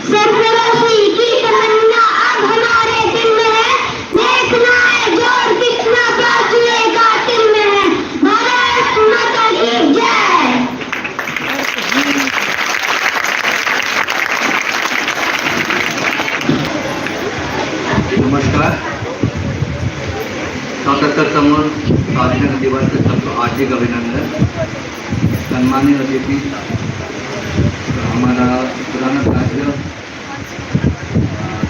सरफरोशी की तमन्ना अब हमारे दिल में है। देखना है जोर कितना बाजुए कातिल में है। भारत माता की जय। नमस्कार। 77वां स्वाधीनता दिवस के सबको हार्दिक अभिनंदन। सम्मानीय अतिथि, हमारा पुराना राज्य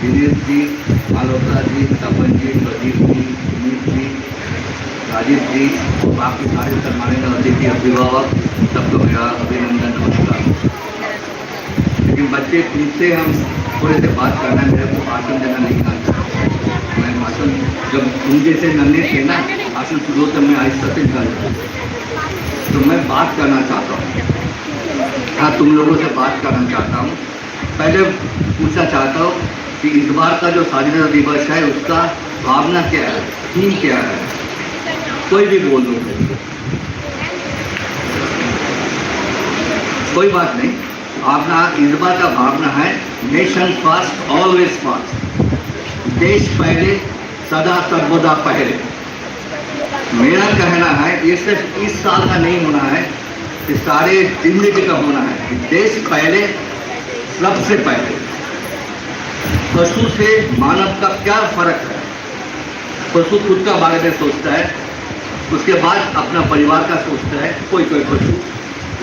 दिनेश जी, मालहोत्रा जी, तपन जी, प्रदीप जी, सुमित जी, राजीव जी, बाकी सारे सम्मानित अतिथि, अभिभावक, सबको मेरा अभिनंदन, नमस्कार। लेकिन बच्चे, तुमसे हम थोड़े से बात करना है। मेरे को भाषण देना नहीं आता। मैं भाषण, जब तुम जैसे नन्हे थे ना, भाषण शुरू होते मैं आहिस्ता से निकालता, तो मैं बात करना चाहता हूँ। हाँ, तुम लोगों से बात करना चाहता हूँ। पहले पूछना चाहता हूँ कि इस बार का जो स्वाधीनता दिवस है उसका भावना क्या है, थीम क्या है? कोई भी बोल दो, कोई बात नहीं। भावना, इस बार का भावना है नेशन फर्स्ट ऑलवेज फर्स्ट। देश पहले, सदा सर्वदा पहले। मेरा कहना है ये सिर्फ इस साल का नहीं होना है, ये सारे जिंदगी का होना है। देश पहले, सबसे पहले। पशु से मानव का क्या फर्क है? पशु खुद का बारे में सोचता है, उसके बाद अपना परिवार का सोचता है। कोई पशु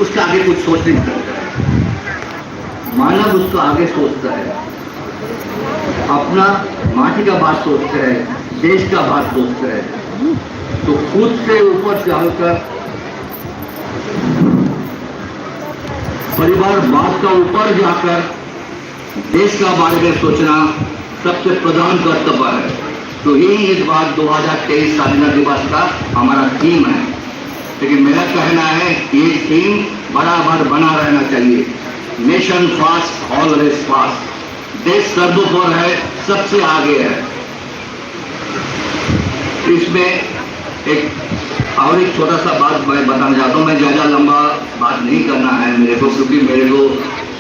उसका आगे कुछ सोच नहीं सकता है। मानव उसका आगे सोचता है, अपना माटी का बात सोचता है, देश का बात सोचता है। तो खुद से ऊपर चलकर परिवार बात का ऊपर जाकर देश का बारे में सोचना सबसे प्रधान कर्तव्य है। तो यही इस बार 2023 स्वाधीनता दिवस का हमारा थीम है। लेकिन मेरा कहना है ये थीम बराबर बना रहना चाहिए। Nation fast always fast. देश सर्वोपरि है, सबसे आगे है। इसमें एक और एक छोटा सा बात मैं बताना चाहता हूँ। मैं ज़्यादा लंबा बात नहीं करना है मेरे को, क्योंकि मेरे को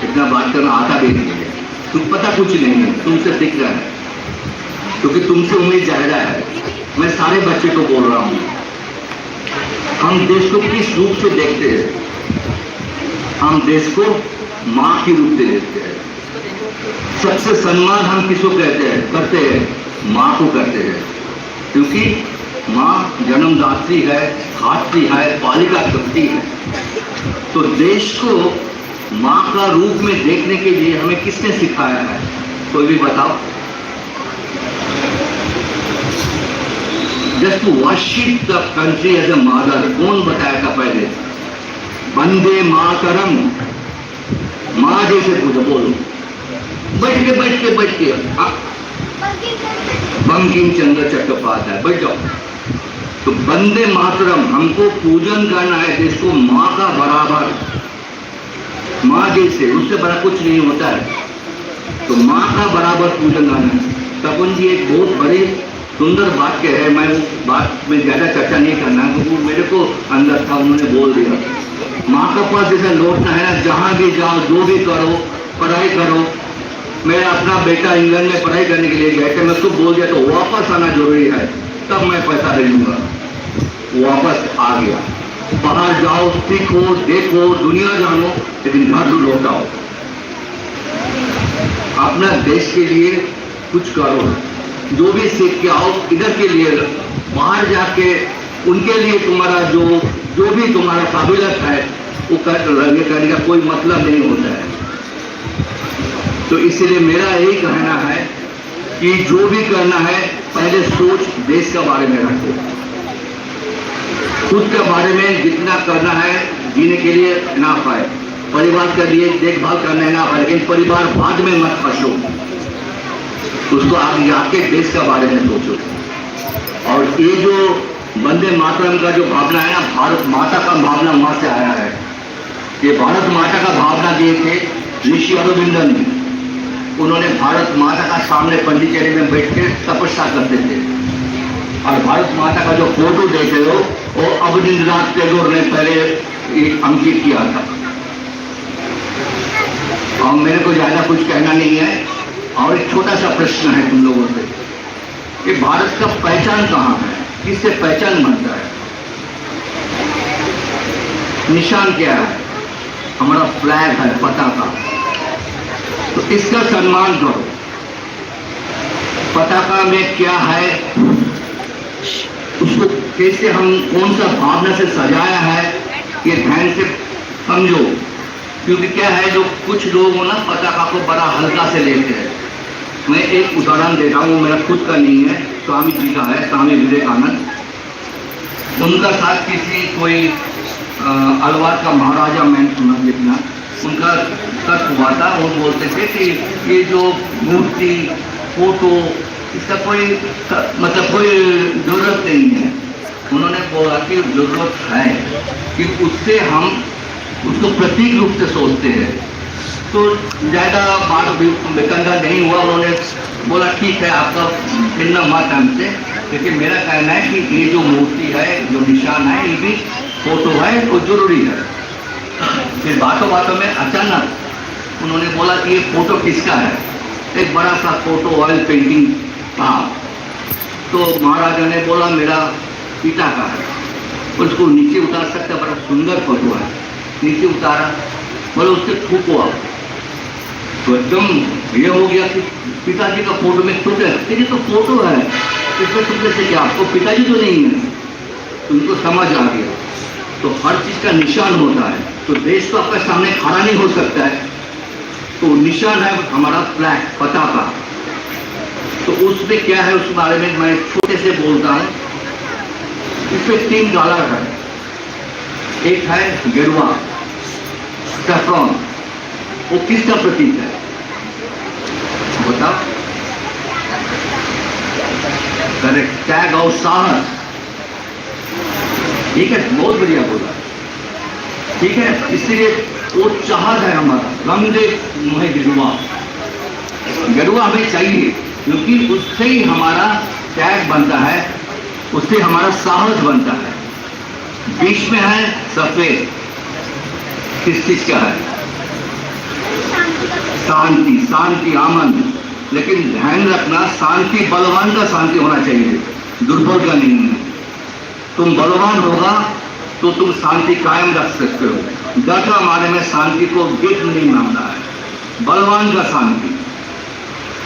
इतना बात करना आता भी नहीं है। तुम पता कुछ नहीं है, तुमसे सीख रहा है, क्योंकि तुमसे उम्मीद ज़्यादा है। मैं सारे बच्चे को बोल रहा हूँ, हम देश को किस रूप से देखते हैं? हम देश को माँ के रूप से देखते हैं। सबसे सम्मान हम किसको करते हैं? माँ को करते हैं, क्योंकि माँ जन्मदात्री है, खाती है, पालिका करती है। तो देश को माँ का रूप में देखने के लिए हमें किसने सिखाया है? कोई भी बताओ। Just to worship the country as a mother, कौन बताया था पहले? वंदे मातरम, माँ जैसे पूछो, बोलो बैठ के बंकिम चंद्र चट्टोपाध्याय, बैठ जाओ। तो वंदे मातरम, हमको पूजन करना है देश को माँ का बराबर, माँ जैसे, उससे बड़ा कुछ नहीं होता है। तो माँ का बराबर पूजन करना है। तपन जी एक बहुत बड़ी सुंदर वाक्य है, मैं वो बात में ज़्यादा चर्चा नहीं करना, क्योंकि मेरे को अंदर था, उन्होंने बोल दिया। माँ का पास जैसे लौटना है ना, जहाँ भी जाओ, जो भी करो, पढ़ाई करो। मेरा अपना बेटा इंग्लैंड में पढ़ाई करने के लिए गया था, मैं उसको बोल दिया तो वापस आना जरूरी है, तब मैं पैसा दे दूँगा। वापस आ गया। बाहर जाओ, सीखो, देखो, दुनिया जानो, लेकिन घर लौटाओ। अपना देश के लिए कुछ करो, जो भी सीख के आओ इधर के लिए, बाहर जाके उनके लिए तुम्हारा जो भी तुम्हारा काबिलियत है वो करने का कोई मतलब नहीं होता है। तो इसलिए मेरा यही कहना है कि जो भी करना है पहले सोच देश के बारे में रखो, खुद के बारे में जितना करना है जीने के लिए ना पाए, परिवार के लिए देखभाल करना ना पाए, लेकिन परिवार बाद में मत फंसो, उसको आगे आके देश के बारे में सोचो। और ये जो वंदे मातरम का जो भावना है ना, भारत माता का भावना वहां से आया है। ये भारत माता का भावना दिए थे ऋषि अरविंदन ने। उन्होंने भारत माता का सामने पंडिचेरी में बैठ के तपस्या करते थे। और भारत माता का जो फोटो देख रहे हो वो अवनींद्रनाथ टैगोर ने पहले अंकित किया था। और मेरे को ज्यादा कुछ कहना नहीं है। और एक छोटा सा प्रश्न है तुम लोगों से कि भारत का पहचान कहाँ है, किससे पहचान बनता है? निशान क्या है? हमारा फ्लैग है, पताका। तो इसका सम्मान करो। पताका में क्या है, उसको कैसे हम कौन सा भावना से सजाया है, ये ध्यान से समझो। क्योंकि क्या है, जो कुछ लोग हो ना पताका को बड़ा हल्का से लेते हैं। मैं एक उदाहरण देता हूँ, मेरा खुद का नहीं है, स्वामी जी का है, स्वामी विवेकानंद। उनका साथ किसी कोई अलवार का महाराजा, मैं सुना जितना उनका तर्क हुआ था, वो बोलते थे कि ये जो मूर्ति, फोटो, इसका कोई मतलब कोई जरूरत नहीं है। उन्होंने बोला कि जरूरत है कि उससे हम उसको प्रतीक रूप से सोचते हैं। तो ज़्यादा बात विकंदा नहीं हुआ। उन्होंने बोला ठीक है, आपका फिरना मत हमसे, लेकिन मेरा कहना है कि ये जो मूर्ति है, जो निशान है, ये भी फोटो है, वो जरूरी है। फिर बातों बातों में अचानक उन्होंने बोला कि ये फोटो किसका है। एक बड़ा सा फोटो ऑयल पेंटिंग था। तो महाराजा ने बोला मेरा पिता का है, उसको नीचे उतार सकते, बड़ा सुंदर फोटो है। नीचे उतारा, बोले उससे थूको आप। तो एकदम ये हो गया कि पिताजी का फोटो में टुकड़े, ये तो फोटो है, इसमें टुकड़े से क्या, आपको पिताजी तो नहीं है। उनको समझ आ गया। तो हर चीज का निशान होता है। तो देश तो आपके सामने खड़ा नहीं हो सकता है, तो निशान है हमारा फ्लैग, पताका। तो उसमें क्या है, उस बारे में मैं छोटे से बोलता हूँ। इसमें 3 कलर है। एक है गेरुआ, सैफ्रॉन। वो किसका प्रतीक है बताओ? करेक्ट, त्याग और साहस। ठीक है, बहुत बढ़िया बोला। ठीक है, इसलिए वो चाहत है हमारा, रंग दे मुझे गेरुआ। गेरुआ हमें चाहिए, क्योंकि उससे ही हमारा त्याग बनता है, उससे हमारा साहस बनता है। बीच में है सफेद, किस चीज का है? शांति, शांति, आनंद। लेकिन ध्यान रखना, शांति बलवान का शांति होना चाहिए, दुर्बल का नहीं है। तुम बलवान होगा तो तुम शांति कायम रख सकते हो। डर का मारे में शांति को गिफ्ट नहीं मानना है, बलवान का शांति।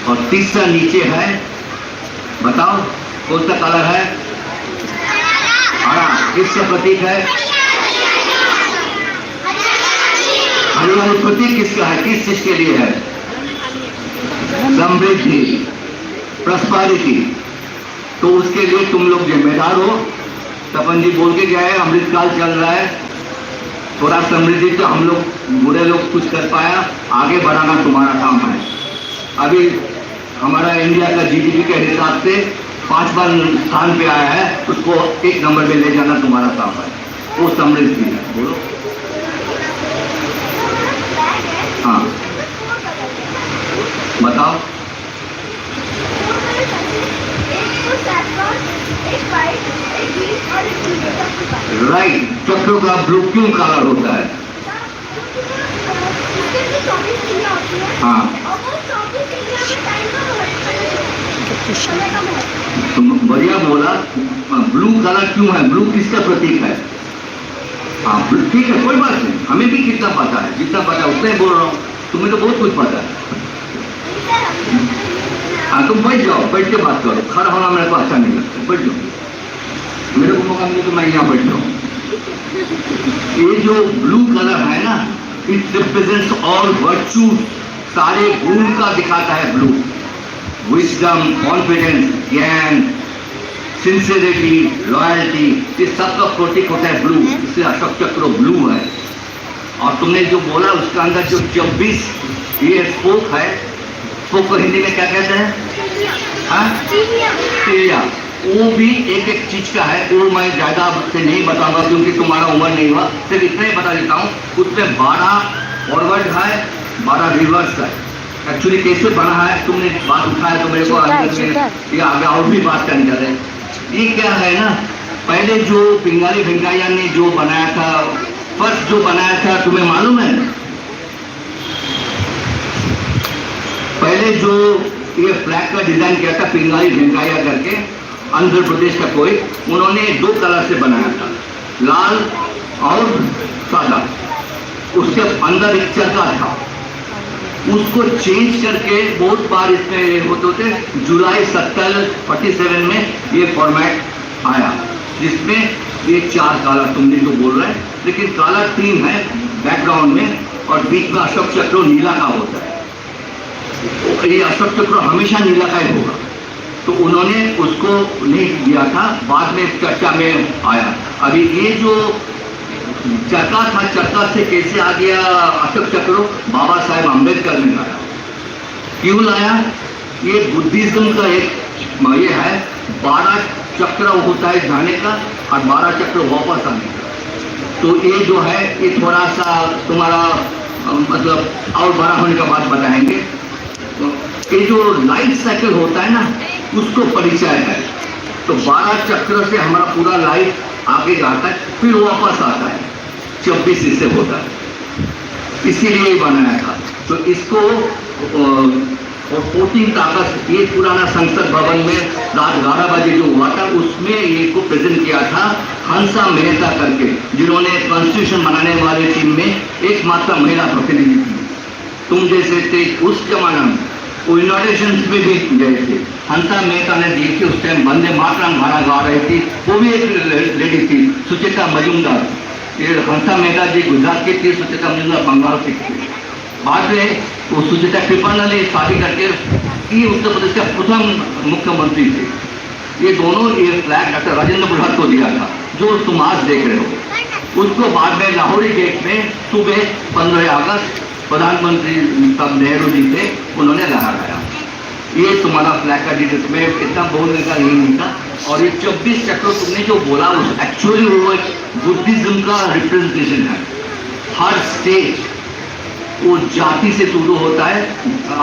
और तीसरा नीचे है, बताओ कौन सा कलर है? हरा। किसका प्रतीक है? हरियाली प्रतीक किसका है? किस चीज के लिए है? समृद्धि, प्रॉस्पेरिटी। तो उसके लिए तुम लोग जिम्मेदार हो। तपन जी बोल के गया है, अमृतकाल चल रहा है, थोड़ा समृद्धि तो हम लोग बुरे लोग कुछ कर पाया, आगे बढ़ाना तुम्हारा काम है। अभी हमारा इंडिया का जीडीपी के हिसाब से 5वां स्थान पे आया है, उसको 1 नंबर पे ले जाना तुम्हारा काम है। वो समृद्धि है। बोलो हाँ, बताओ। राइट, चक्रों का ब्लू क्यों कलर होता है? हाँ, तुम बढ़िया बोला। ब्लू कलर क्यों है? ब्लू किसका प्रतीक है? हाँ, ठीक है, कोई बात नहीं, हमें भी कितना पता है, जितना पता है उतना ही बोल रहा हूँ। तुम्हें तो बहुत कुछ पता है। हाँ, तुम बैठ जाओ, बैठ के बात करो। खड़ा होना मेरे को अच्छा नहीं लगता, बैठ जाओ। मेरे को मौका मिले तो मैं यहाँ बैठ जाऊँ। ये जो ब्लू कलर है ना, इट रिप्रेजेंट्स ऑल वर्च्यू, सारे गुण का दिखाता है ब्लू। विजडम, कॉन्फिडेंस, ज्ञान, सिंसियरिटी, लॉयल्टी, इस सब का प्रतीक होता है ब्लू। इसलिए अशोक चक्र ब्लू है। और तुमने जो बोला उसका अंदर जो 24 ये स्पोक है, स्पोक को हिंदी में क्या कहते हैं? हाँ, वो भी एक एक चीज का है। वो मैं ज्यादा से नहीं बताऊंगा क्योंकि तुम्हारा उम्र नहीं हुआ, सिर्फ इतना ही बता देता हूँ। उसमें 12 फॉरवर्ड है, 12 रिवर्स है। एक्चुअली कैसे बना है, तुमने बात उठाया तो मेरे को अंदर में ये आगे और भी बात करने जा रहे हैं। ये क्या है ना, पहले जो पिंगाली भेंकाया ने जो बनाया था, फर्स्ट जो बनाया था, तुम्हें मालूम है? पहले जो ये फ्लैग का डिजाइन किया था पिंगाली भेंकाया करके, आंध्र प्रदेश का कोई, उन्होंने 2 कलर से बनाया था, लाल और सादा। उसके अंदर एक चरखा था, उसको चेंज करके बहुत बार इसमें होते जुलाई 47 में ये फॉर्मेट आया, जिसमें ये 4 कलर तुमने जो बोल रहे हैं, लेकिन कलर 3 है बैकग्राउंड में, और बीच में अशोक चक्र नीला का होता है। ये अशोक चक्र हमेशा नीला का ही होगा, तो उन्होंने उसको नहीं दिया था, बाद में चर्चा में आया। अभी ये जो चरखा था, चरखा से कैसे आ गया अशोक चक्र? बाबा साहेब अम्बेडकर ने लाया। क्यों लाया? ये बुद्धिज्म का एक ये है, 12 चक्र होता है जाने का और 12 चक्र वापस आने का। तो ये जो है ये थोड़ा सा तुम्हारा मतलब और बड़ा होने का बात बताएंगे। तो ये जो लाइफ साइकिल होता है ना, उसको परिचय है। तो 12 चक्र से हमारा पूरा लाइफ आगे जाता है, फिर वापस आता है, 24 इससे होता है, इसीलिए बनाया था। तो इसको 14 अगस्त ये पुराना संसद भवन में रात 11 बजे जो हुआ था, उसमें ये को प्रेजेंट किया था हंसा मेहता करके, जिन्होंने कॉन्स्टिट्यूशन बनाने वाले टीम में एकमात्र महिला प्रतिनिधि थी। तुम जैसे थे उस जमाना में, वो इनोवेशंस में भी गए थे। हंसा मेहता ने दी थी, उस टाइम वंदे मातरम गाना गा रही थी, वो भी एक लेडी थी, सुचेता मजूमदार। ये हंसा मेहता जी गुजरात की थी, सुचेता मजूमदार बंगाल की थी। बाद में वो सुचेता कृपालाल शादी करके ये उत्तर प्रदेश का प्रथम मुख्यमंत्री थे। ये दोनों ये फ्लैग डॉक्टर राजेंद्र प्रसाद को दिया था, जो तुम आज देख रहे हो। उसको बाद में लाहौरी गेट में सुबह 15 अगस्त प्रधानमंत्री तब नेहरू जी थे, उन्होंने लहराया। ये तुम्हारा फ्लैग का डिटेल्स में इतना बोलने का यही नहीं था। और ये 24 चक्र तुमने जो बोला, उस एक्चुअली वो बुद्धिज्म का रिप्रेजेंटेशन है। हर स्टेज वो जाति से शुरू होता है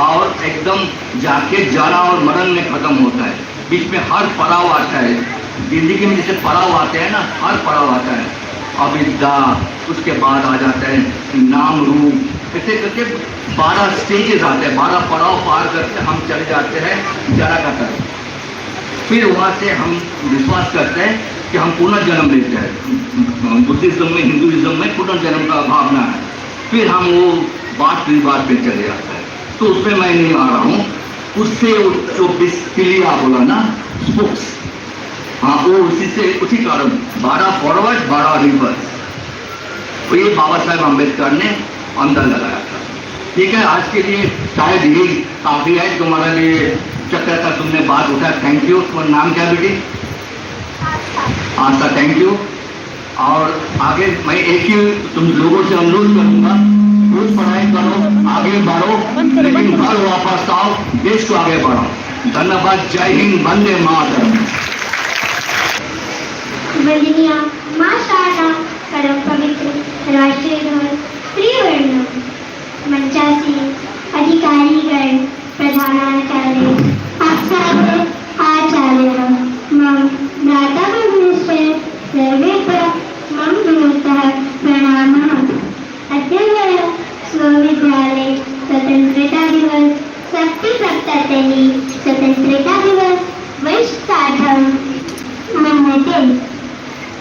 और एकदम जाके जरा और मरण में खत्म होता है। बीच में हर पड़ाव आता है, जिंदगी में जैसे पड़ाव आते हैं ना, हर पड़ाव आता है। अविद्या, उसके बाद आ जाता है नाम रूप, ऐसे करके 12 स्टेजेस आते हैं, 12 पड़ाव पार करके हम चले जाते हैं जरा का तरफ। फिर वहाँ से हम विश्वास करते हैं कि हम पुनर्जन्म लेते हैं। बुद्धिज्म में, हिंदुइज्म में पुनर्जन्म का भावना है। फिर हम वो बात विवाद पे चले जाते हैं, तो उसमें मैं नहीं आ रहा हूँ। उससे जो बिस्किलिया बोला ना, स्पोक्स, हाँ, वो उसी से उसी कारण 12 फॉरवर्ड 12 रिवर्स, तो ये बाबा साहेब अम्बेडकर ने अंदर लगाया था। ठीक है, आज के लिए शायद यही काफ़ी है। तुम्हारे लिए चक्कर का तुमने बात उठाया, थैंक यू। तुम्हारा नाम क्या बेटी? आस्था, थैंक यू। और आगे मैं एक ही तुम लोगों से अनुरोध करूंगा, रोज पढ़ाई करो, आगे बढ़ो, लेकिन घर वापस आओ, देश को आगे बढ़ाओ। धन्यवाद। जय हिंद, वंदे मातरम। वंदनीय मां शारदा, परम पवित्र राष्ट्रीय ध्वज, त्रिवर्ण, मंचासीन अधिकारीगण, प्रधानाचार्य, आचार्य, आचार्य, मम भ्राता भगिनीश्च सर्वेभ्यः मम विनूतः प्रणामः। अद्य वयं स्वविद्यालये स्वतन्त्रता दिवस, सप्तसप्ततिः स्वतन्त्रता दिवस वर्षार्थं मन्यते।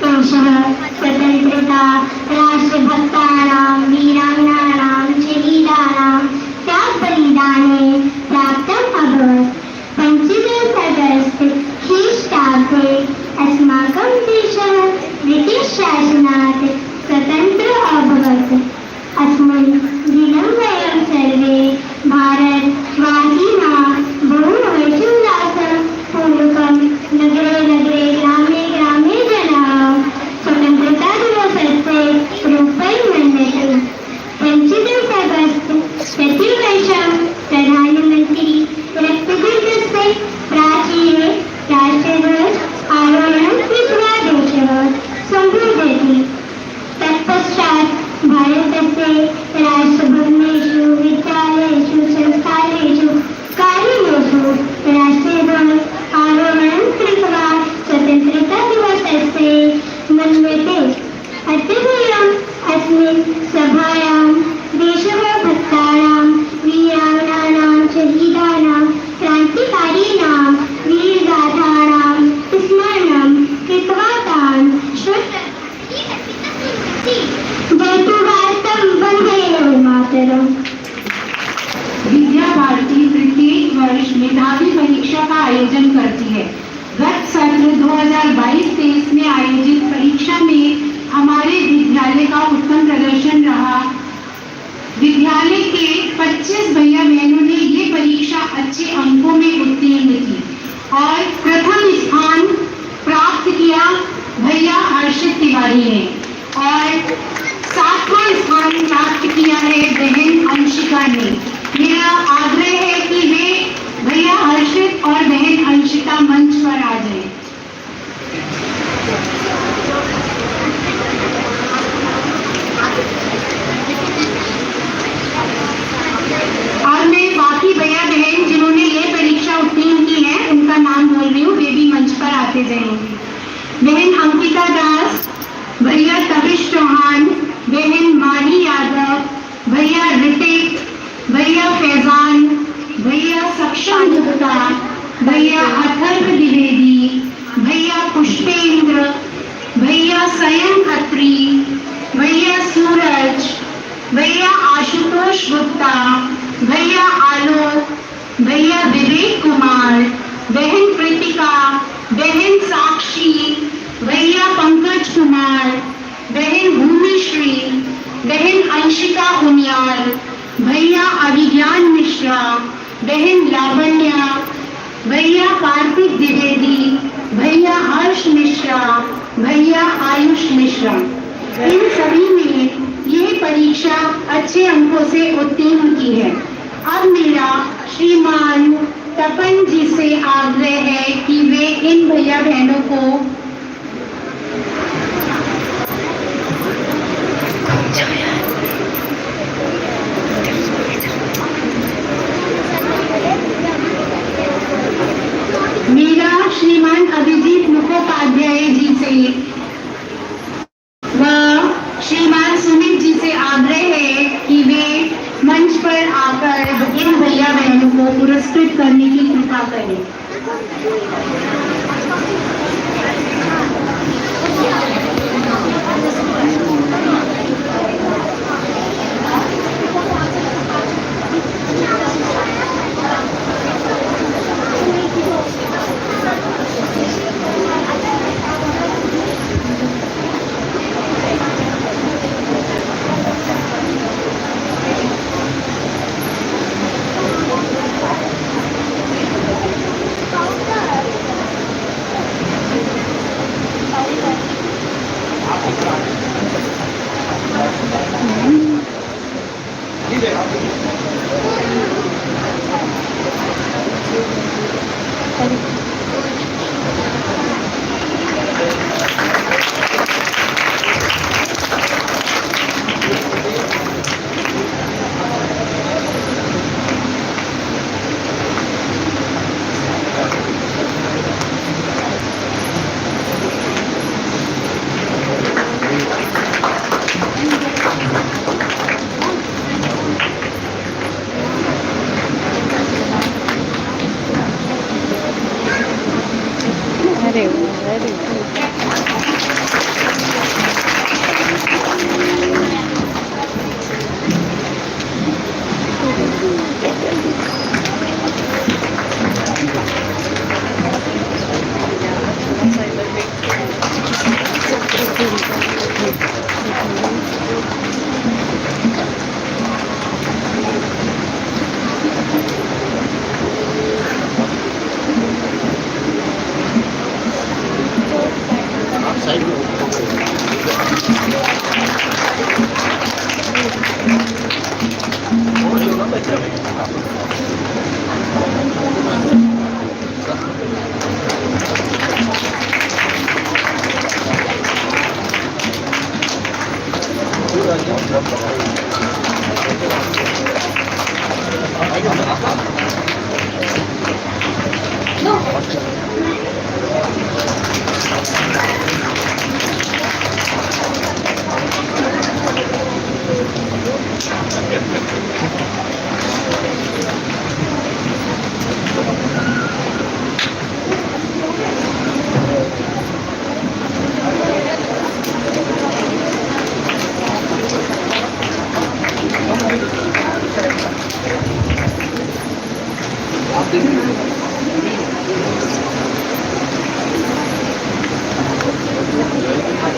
एषः स्वतन्त्रता राष्ट्रभक्तानां, वीराङ्गनानां, शहीदानां त्यागबलिदाने प्राप्तम् अभवत्। 25 अगस्त ख्रीष्टाब्दे अस्माकं देशः ब्रिटिश् शासनात् स्वतन्त्रः अभवत्। अस्मिन् दिनं वयं सर्वे भारतवासिनः बहु हर्षोल्लासं पूर्वकं नगरे नगरे ग्रामे ग्रामे जनाः स्वतन्त्रता दिवसस्य रूपेण मन्यते। 25 अगस्त प्रतिवर्षं प्रधानमन्त्री रक्तगुल्कस्य प्राचीरे राष्ट्रध्वज आरोहणं कृत्वा देशः सम्बोधयति। तत्पश्चात् भारतस्य राष्ट्रभवनेषु, विद्यालयेषु, संस्थानेषु, कार्यालयेषु राष्ट्रध्वज आरोहणं कृत्वा स्वतन्त्रता दिवसस्य मन्यते। अद्य वयम् अस्मिन् सभायां देशभक्तानां, वीराङ्गनानां, शहीदानां, क्रान्तिकारिणां वीरगाथानां स्मरणं कृत्वा तान् जयतु वन्दे मातरम्। विद्या भारती प्रत्येक वर्ष मेधावी परीक्षा का आयोजन करती है। गत सत्र 2022-23 में आयोजित परीक्षा में हमारे विद्यालय का उत्तम प्रदर्शन रहा। विद्यालय के 25 भैया बहनों ने ये परीक्षा अच्छे अंकों में उत्तीर्ण की और प्रथम स्थान प्राप्त किया भैया हर्षित तिवारी ने और 7वां स्थान प्राप्त किया है बहन अंशिका ने। मेरा आग्रह है कि वे भैया हर्षित और बहन अंशिका मंच पर आ जाएं। और मैं बाकी भैया बहन जिन्होंने ये परीक्षा उत्तीर्ण की है उनका नाम बोल रही हूँ, वे भी मंच पर आते जाएंगे। बहन अंकिता दास, भैया तविश चौहान, बहन माही यादव, भैया ऋतिक, भैया फैजान, भैया सक्षम गुप्ता, भैया अथर्व द्विवेदी, भैया पुष्पेंद्र, भैया स्वयं खत्री, भैया सूरज, भैया आशुतोष गुप्ता, भैया आलोक, भैया विवेक कुमार, बहन कृतिका, बहन साक्षी, भैया पंकज कुमार, बहन भूमिश्री, बहन अंशिका उनियाल, भैया अभिज्ञान मिश्रा, बहन लावण्या, भैया कार्तिक द्विवेदी, भैया हर्ष मिश्रा, भैया आयुष मिश्रा। इन सभी ने ये परीक्षा अच्छे अंकों से उत्तीर्ण की है। अब मेरा श्रीमान तपन जी से आग्रह है कि वे इन भैया बहनों को मेरा श्रीमान अभिजीत मुखोपाध्याय जी से श्रीमान सुमित जी से आग्रह है कि वे मंच पर आकर इन भैया बहनों को पुरस्कृत करने की कृपा करें। अरे वाह, वेरी गुड।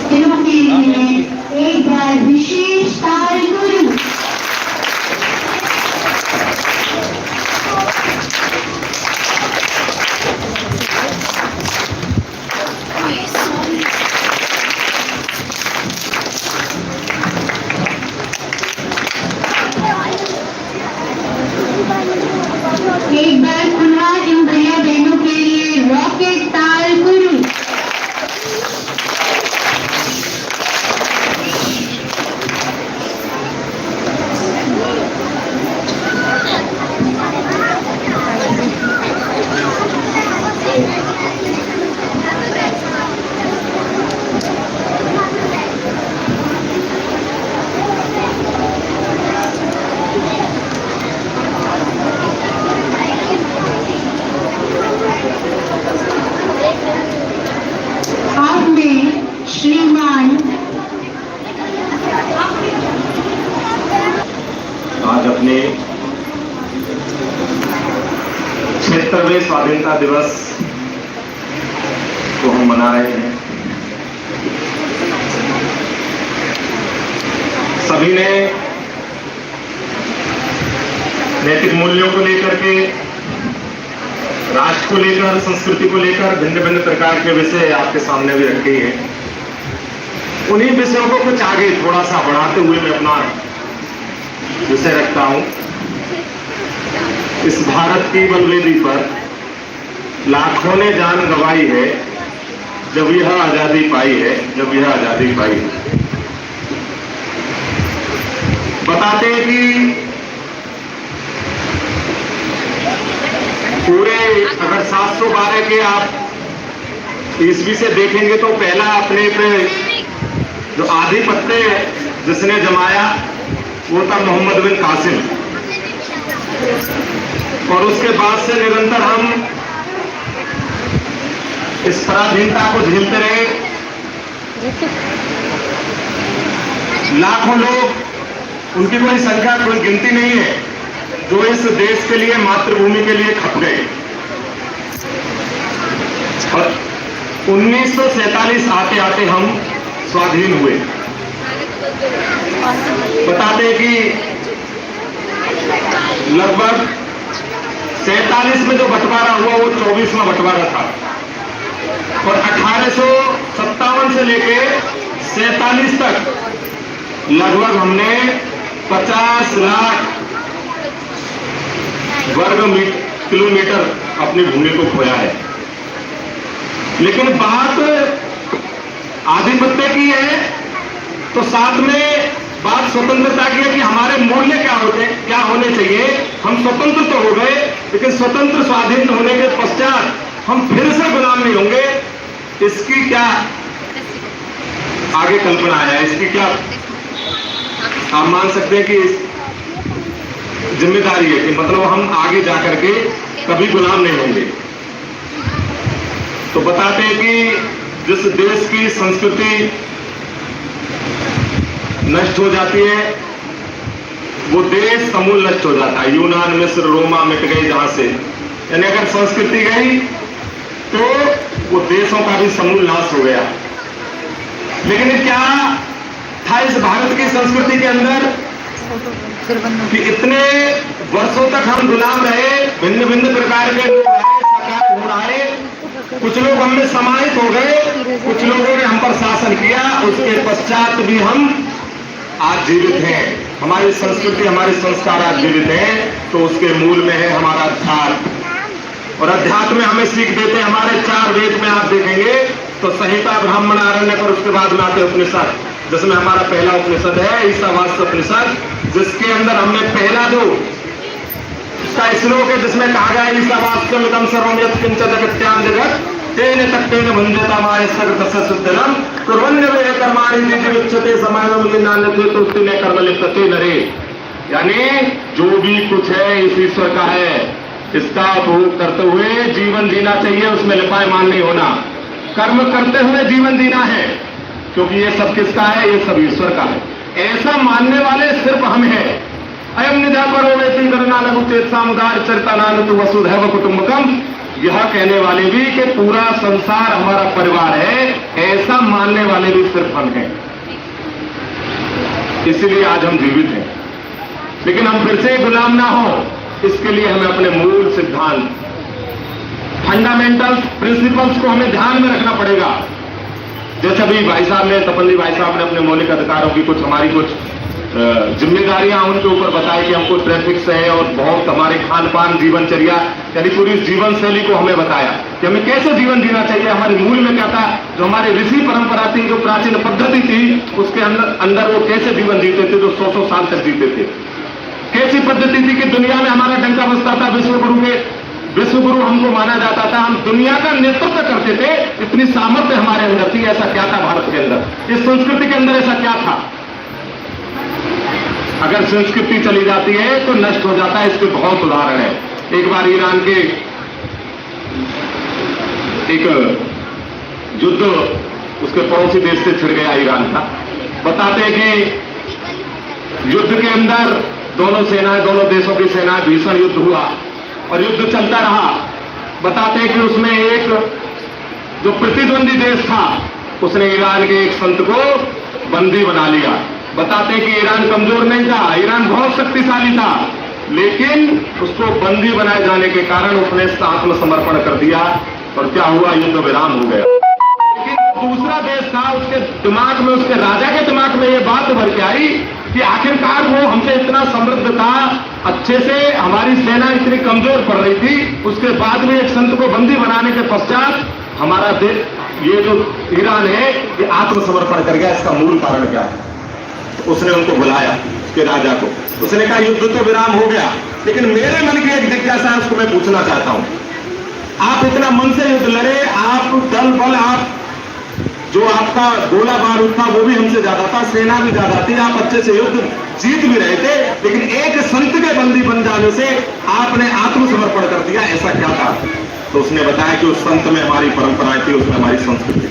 दिनों के लिए एक बार विशेष ताल गुरु। एक बार पुनः इन भैया बहनों के लिए रॉकेट ताल गुरु। हाथ में श्रीमान आज अपने 76वें स्वाधीनता दिवस को हम मना रहे हैं। सभी ने नैतिक मूल्यों को लेकर के, राष्ट्र को लेकर, संस्कृति को लेकर भिन्न भिन्न प्रकार के विषय आपके सामने भी रखे हैं। उन्हीं विषयों को कुछ आगे थोड़ा सा बढ़ाते हुए मैं अपना विषय रखता हूं। इस भारत की बलवेदी पर लाखों ने जान गंवाई है जब यह आजादी पाई है, जब यह आजादी पाई है। बताते हैं कि पूरे अगर 712 के आप ईस्वी से देखेंगे तो पहला अपने पे जो आधिपत्य जिसने जमाया वो था मोहम्मद बिन कासिम, और उसके बाद से निरंतर हम इस पराधीनता को झेलते रहे। लाखों लोग, उनकी कोई संख्या, कोई गिनती नहीं है, जो इस देश के लिए, मातृभूमि के लिए खप गए। और 1947 आते आते हम स्वाधीन हुए। बताते हैं कि लगभग 47 में जो बंटवारा हुआ वो 24वां बंटवारा था, और 1857 से लेके 47 तक लगभग हमने 50 लाख वर्ग किलोमीटर अपनी भूमि को खोया है। लेकिन बात आधिपत्य की है तो साथ में बात स्वतंत्रता की है कि हमारे मूल्य क्या होने चाहिए। हम स्वतंत्र तो हो गए, लेकिन स्वतंत्र स्वाधीन होने के पश्चात हम फिर से गुलाम नहीं होंगे, इसकी क्या आगे कल्पना है, इसकी क्या आप मान सकते हैं कि जिम्मेदारी है कि मतलब हम आगे जाकर के कभी गुलाम नहीं होंगे। तो बताते हैं कि जिस देश की संस्कृति नष्ट हो जाती है वो देश समूल नष्ट हो जाता है। यूनान, मिस्र, रोमा मिट गई जहां से, यानी अगर संस्कृति गई तो वो देशों का भी समूल नाश हो गया। लेकिन क्या था इस भारत की संस्कृति के अंदर कि इतने वर्षों तक हम गुलाम रहे, भिन्न भिन्न प्रकार के लोग आए, कुछ लोग हमने समाहित हो गए, कुछ लोगों ने हम पर शासन किया, उसके पश्चात भी हम आज जीवित हैं। हमारी संस्कृति, हमारे संस्कार आज जीवित हैं, तो उसके मूल में है हमारा अध्यात्म। और अध्यात्म में हमें सीख देते हैं हमारे 4 वेद में आप देखेंगे तो संहिता, ब्राह्मण, आरण्यक, और उसके बाद में आते उपनिषद, जिसमें हमारा पहला उपनिषद है ईशावास्य उपनिषद, जिसके अंदर हमने पहला जो उसका श्लोक है जिसमें कहा गया ईशावास्यम इदं सर्वं यत् किंच जगत्यां जगत् तेन तत्तेन भुञ्जता मायस्तस्य शुद्धनं कुर्वन्नवे कर्माणि नित्यमुच्यते समानं लिनान्यते तुष्टिने कर्म लिप्यते नरे। यानी जो भी कुछ है इस ईश्वर का है, इसका उपभोग करते हुए जीवन जीना चाहिए, उसमें लिपायमान नहीं होना। कर्म करते हुए जीवन जीना है, क्योंकि ये सब किसका है? ये सब ईश्वर का है। ऐसा मानने वाले सिर्फ हम हैं। अयम निधा परो वेति करना लघु चेत सामुदार चरिता नानु वसुधैव कुटुंबकम, यह कहने वाले भी कि पूरा संसार हमारा परिवार है, ऐसा मानने वाले भी सिर्फ हम हैं। इसलिए आज हम जीवित हैं, लेकिन हम फिर से गुलाम ना हो, इसके लिए हमें अपने मूल सिद्धांत, फंडामेंटल प्रिंसिपल्स को हमें ध्यान में रखना पड़ेगा। जैसे अभी भाई साहब ने, तपल्ली भाई साहब ने अपने मौलिक अधिकारों की कुछ, हमारी कुछ जिम्मेदारियां उनके ऊपर बताई कि हमको ट्रैफिक से है, और बहुत हमारे खान पान, जीवनचर्या, यानी पूरी जीवन शैली को हमें बताया कि हमें कैसे जीवन जीना चाहिए। हमारे मूल में क्या था, जो हमारे ऋषि परंपरा थी, जो प्राचीन पद्धति थी, उसके अंदर वो कैसे जीवन जीते थे, जो 100 साल तक जीते थे। कैसी पद्धति थी कि दुनिया में हमारा डंका बजता था, विश्व गुरु हमको माना जाता था, हम दुनिया का नेतृत्व करते थे, इतनी सामर्थ्य हमारे अंदर थी। ऐसा क्या था भारत के अंदर, इस संस्कृति के अंदर ऐसा क्या था? अगर संस्कृति चली जाती है तो नष्ट हो जाता है। इसके बहुत उदाहरण है। एक बार ईरान के एक युद्ध उसके पड़ोसी देश से छिड़ गया ईरान का। बताते हैं कि युद्ध के अंदर दोनों सेनाएं, दोनों देशों की सेनाएं, भीषण युद्ध हुआ और युद्ध चलता रहा। बताते हैं कि उसमें एक जो प्रतिद्वंदी देश था, उसने ईरान के एक संत को बंदी बना लिया। बताते हैं कि ईरान कमजोर नहीं था, ईरान बहुत शक्तिशाली था, लेकिन उसको बंदी बनाए जाने के कारण उसने आत्मसमर्पण कर दिया, और क्या हुआ? युद्ध विराम हो गया। लेकिन दूसरा देश था, उसके दिमाग में, उसके राजा के दिमाग में ये बात भर के आई कि आखिरकार वो हमसे इतना समृद्ध था, अच्छे से हमारी सेना इतनी कमजोर पड़ रही थी, उसके बाद में एक संत को बंदी बनाने के पश्चात हमारा देश, ये जो ईरान है, ये आत्मसमर्पण कर गया। इसका मूल कारण क्या है? उसने उनको बुलाया, उसके राजा को। उसने कहा युद्ध तो विराम हो गया, लेकिन मेरे मन की एक जिज्ञासा है, उसको मैं पूछना चाहता हूं। आप इतना मन से युद्ध लड़े, आप दल बल, आप जो आपका गोला बारूद था वो भी हमसे ज्यादा था, सेना भी ज्यादा थी, आप अच्छे से युद्ध जीत भी रहे थे, लेकिन एक संत के बंदी बन जाने से आपने आत्मसमर्पण कर दिया, ऐसा क्या था? तो उसने बताया कि उस संत में हमारी परंपराएं थी, उसमें हमारी संस्कृति।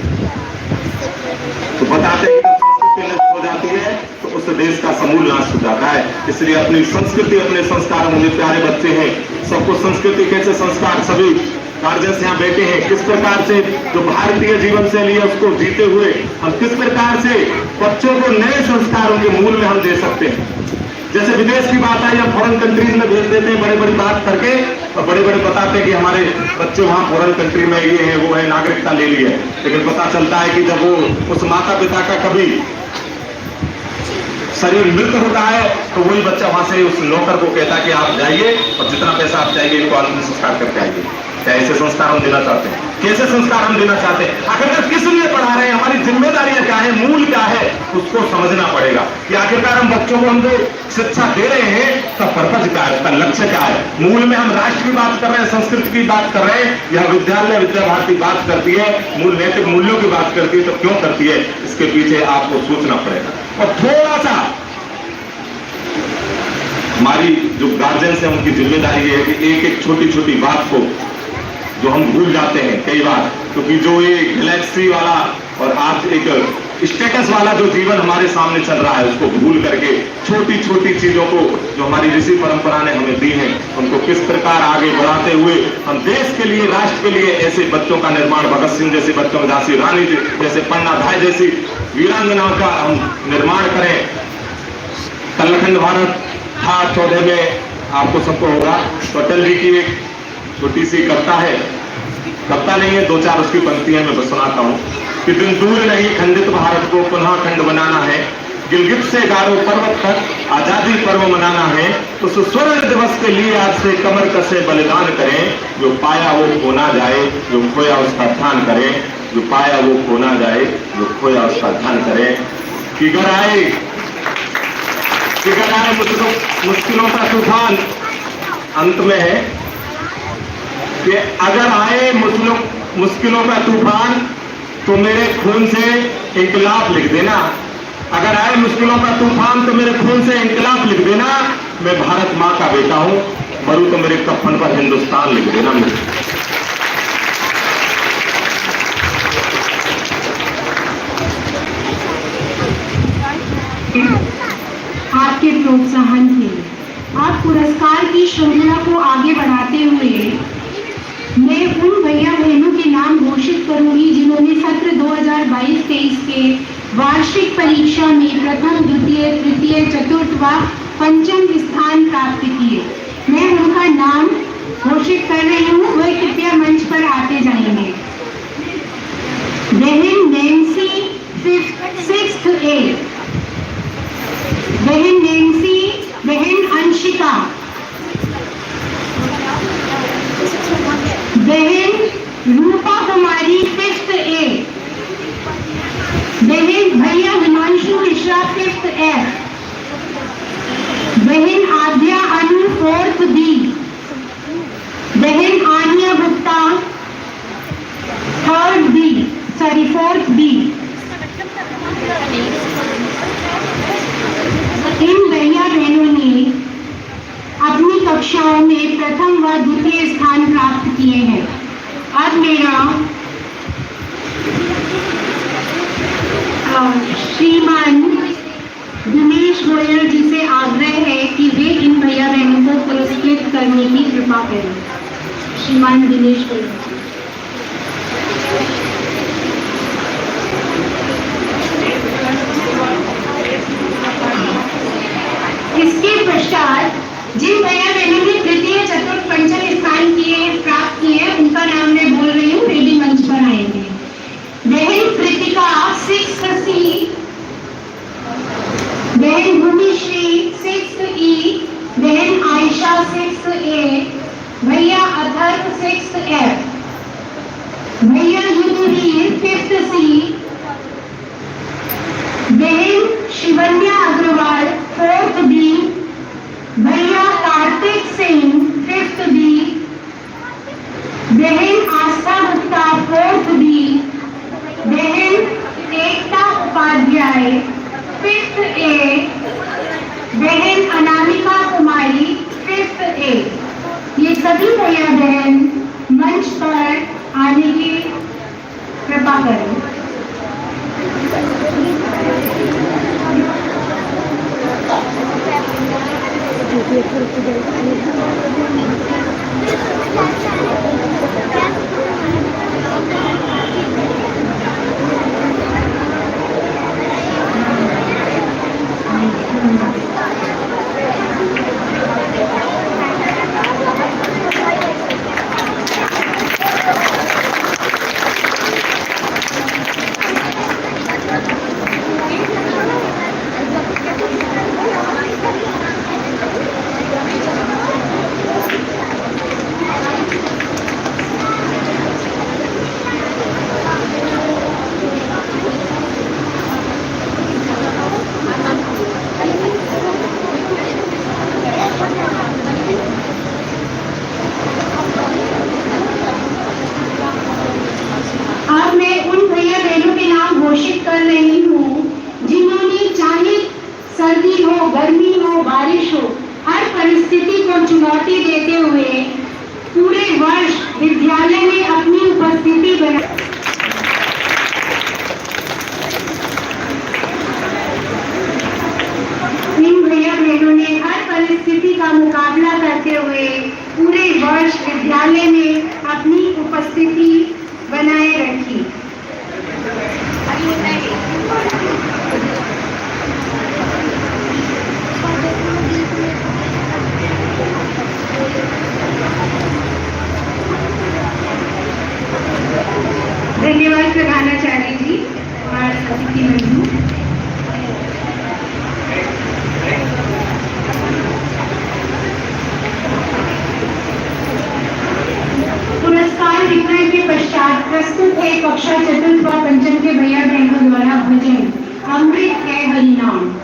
तो बताते हैं कि संस्कृति नष्ट हो जाती है तो उस देश का समूल नाश हो जाता है। इसलिए अपनी संस्कृति, अपने संस्कार, मुझे प्यारे बच्चे हैं, सबको संस्कृति कैसे संस्कार, सभी गार्जियंस यहाँ बैठे हैं, किस प्रकार से जो भारतीय जीवन शैली है उसको जीते हुए हम किस प्रकार से बच्चों को नए संस्कारों के मूल में हम दे सकते हैं। जैसे विदेश की बात आई, हम फॉरेन कंट्रीज में भेज देते हैं बड़े बड़ी बात करके, और बड़े बड़े बताते हैं कि हमारे बच्चे वहाँ फॉरेन कंट्री में ये है वो है, नागरिकता ले ली है, लेकिन पता चलता है कि जब वो उस माता पिता का कभी शरीर मृत होता है तो वही बच्चा वहां से उस नौकर को कहता है कि आप जाइए और जितना पैसा आप चाहिए इनको अंतिम संस्कार करके आइए। क्या ऐसे संस्कार हम देना चाहते हैं? कैसे संस्कार हम देना चाहते हैं? आखिरकार किस लिए पढ़ा रहे हैं, हमारी जिम्मेदारियां क्या है, मूल क्या है, उसको समझना पड़ेगा कि आखिरकार हम बच्चों को हम जो शिक्षा दे रहे हैं उसका पर्पज क्या है, उसका लक्ष्य क्या है। मूल में हम राष्ट्र की बात कर रहे हैं, संस्कृति की बात कर रहे हैं, यह विद्यालय विद्या भारती बात करती है, मूल नैतिक मूल्यों की बात करती है, तो क्यों करती है, इसके पीछे आपको सोचना पड़ेगा। और थोड़ा सा हमारी जो गार्जियंस है उनकी जिम्मेदारी है कि एक एक छोटी छोटी बात को जो हम भूल जाते हैं कई बार, क्योंकि जो ये गैलेक्सी वाला और आज एक स्टेटस वाला जो जीवन हमारे सामने चल रहा है उसको भूल करके छोटी छोटी चीजों को जो हमारी ऋषि परंपरा ने हमें दी है उनको किस प्रकार आगे बढ़ाते हुए हम देश के लिए, राष्ट्र के लिए ऐसे बच्चों का निर्माण, भगत सिंह जैसे बच्चों, झांसी रानी जैसे, पन्ना धाय जैसी वीरांगनाओं का हम निर्माण करें। कलखंड भारत था 14 में, आपको सबको होगा, तो अटल जी की एक छोटी सी कविता है, कविता नहीं है, दो चार उसकी पंक्तियां मैं बस सुनाता हूँ कि दिन दूर नहीं खंडित भारत को पुनः खंड बनाना है, गिलगित से गारो पर्वत तक आजादी पर्व मनाना है, तो स्वर्ण दिवस के लिए आज से कमर कसे बलिदान करें, जो पाया वो खो ना जाए, जो खोया उसका ध्यान करें, जो पाया वो खो ना जाए, जो खोया उसका ध्यान करें। कि घर आए मुश्किलों का तूफान, अंत में है कि अगर आए मुश्किलों का तूफान तो मेरे खून से इंकलाब लिख देना, अगर आए मुश्किलों का तूफान तो मेरे खून से इंकलाब लिख देना, मैं भारत माँ का बेटा हूं, मरूं तो मेरे कफन पर हिंदुस्तान लिख देना। आपके प्रोत्साहन के लिए आप पुरस्कार की श्रृंखला को आगे बढ़ाते हुए मैं उन भैया बहनों के नाम घोषित करूंगी जिन्होंने सत्र 2022-23 के वार्षिक परीक्षा में प्रथम, द्वितीय, तृतीय, चतुर्थ व पंचम स्थान प्राप्त किए। मैं उनका नाम घोषित कर रही हूँ, वह कृपया मंच पर आते जाएंगे। बहन नैन्सी 6th A, बहन नैन्सी, बहन अंशिका, बहन रूपा कुमारी 5th A, बहन भैया हिमांशु मिश्रा 5th F, बहन आद्या अनु 4th B, बहन आनिया गुप्ता 4th B। इन भैया बहनों ने अपनी कक्षाओं में प्रथम व द्वितीय स्थान प्राप्त किए हैं। अब मेरा श्रीमान दिनेश गोयल जी से आग्रह है कि वे इन भैया बहनों को पुरस्कृत करने की कृपा करें। श्रीमान दिनेश गोयल। इसके पश्चात जिन भैया बहनों ने तृतीय, चतुर्थ, पंचम स्थान प्राप्त किए हैं उनका नाम मैं बोल रही हूँ, रेडी मंच पर आएंगे। बहन कृतिका 6th C, बहन भूमिश्री 6th E, बहन आयशा 6th A, भैया अथर्व 6th F, भैया युद्धवीर 5th C, बहन शिवन्या अग्रवाल 4th B, भैया कार्तिक सिंह 5th B, बहन आस्था गुप्ता 4th B, बहन सभी भैया बहन मंच पर आने की कृपा करें। अब मैं उन भैया बहनों के नाम घोषित कर रही हूँ जिन्होंने चाहे सर्दी हो, गर्मी हो, बारिश हो, हर परिस्थिति को चुनौती देते हुए पूरे वर्ष विद्यालय में अपनी उपस्थिति बनाई। इन भैया बहनों ने हर परिस्थिति का मुकाबला करते हुए पूरे वर्ष विद्यालय में अपनी उपस्थिति बनाए रखी। धन्यवाद प्रधानाचार्य जी और अतिथि बंधु। पुरस्कार वितरण के पश्चात प्रस्तुत है कक्षा चतुर्थ व पंचम के भैया बहनों द्वारा भजन अमृत है हरिनाम।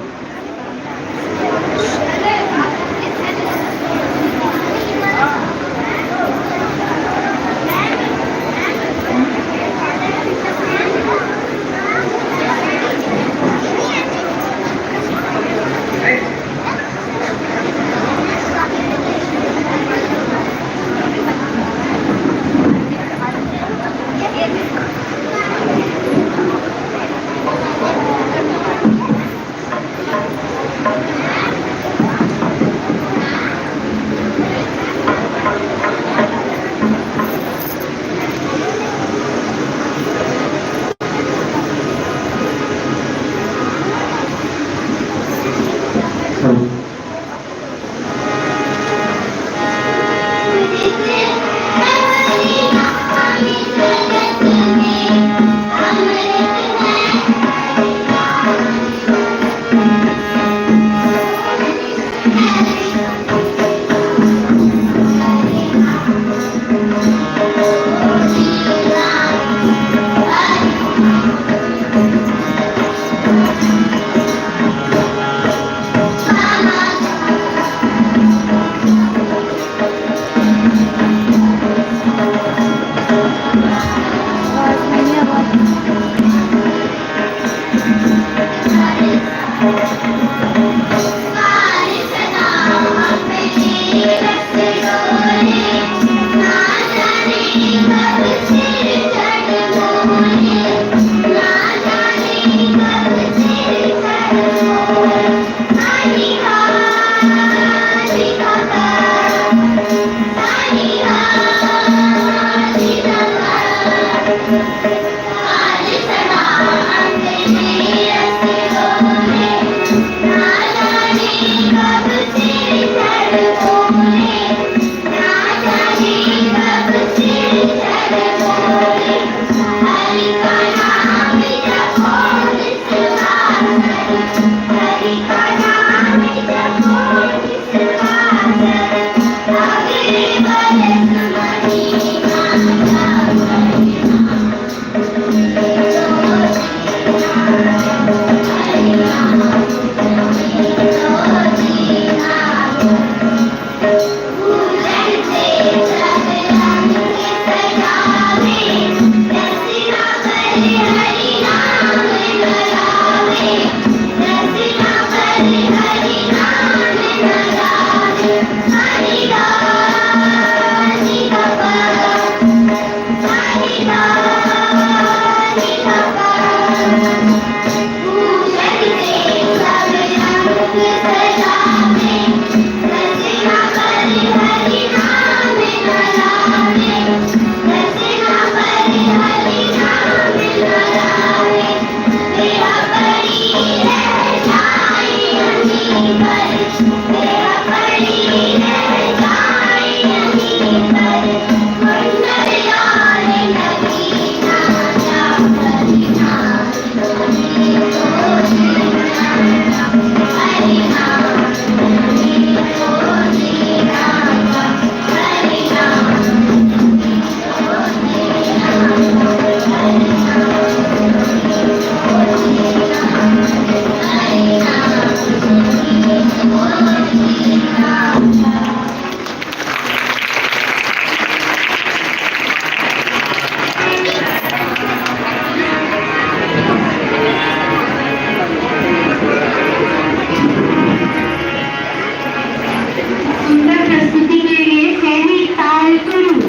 सुंदर प्रस्तुति के लिए सैनिक ताल करूं।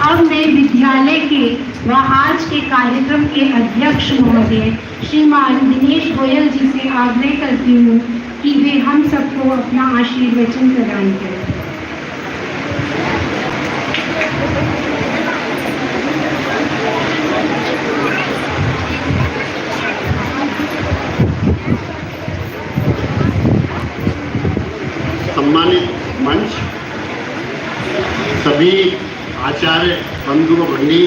अब मैं विद्यालय के व आज के कार्यक्रम के अध्यक्ष महोदय श्रीमान दिनेश गोयल जी से आग्रह करती हूँ कि वे हम सबको अपना आशीर्वचन प्रदान करें। सम्मानित मंच, सभी आचार्य बंधु भगिनी,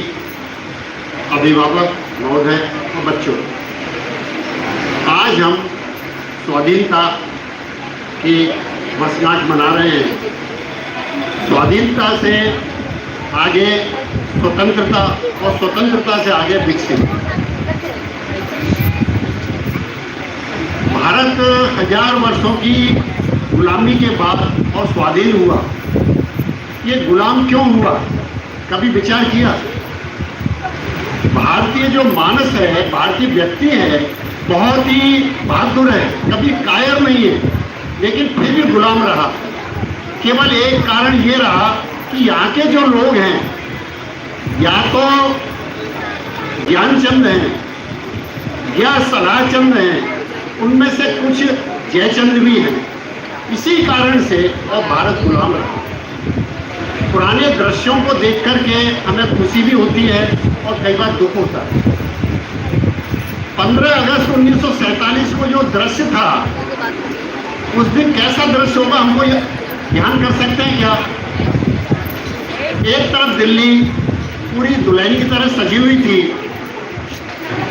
अभिभावक महोदय और बच्चों, आज हम स्वाधीनता की वर्षगांठ मना रहे हैं। स्वाधीनता से आगे स्वतंत्रता और स्वतंत्रता से आगे विकसित। भारत 1000 वर्षों की गुलामी के बाद और स्वाधीन हुआ। ये गुलाम क्यों हुआ, कभी विचार किया? भारतीय जो मानस है, भारतीय व्यक्ति है, बहुत ही बहादुर है, कभी कायर नहीं है, लेकिन फिर भी गुलाम रहा। केवल एक कारण ये रहा कि यहाँ के जो लोग हैं, या तो ज्ञानचंद हैं या सलाहचंद हैं, उनमें से कुछ जयचंद भी हैं। इसी कारण से और भारत गुलाम रहा। पुराने दृश्यों को देख करके हमें खुशी भी होती है और कई बार दुख होता है। 15 अगस्त 1947 को जो दृश्य था, उस दिन कैसा दृश्य होगा हमको ध्यान कर सकते हैं क्या? एक तरफ दिल्ली पूरी दुल्हन की तरह सजी हुई थी,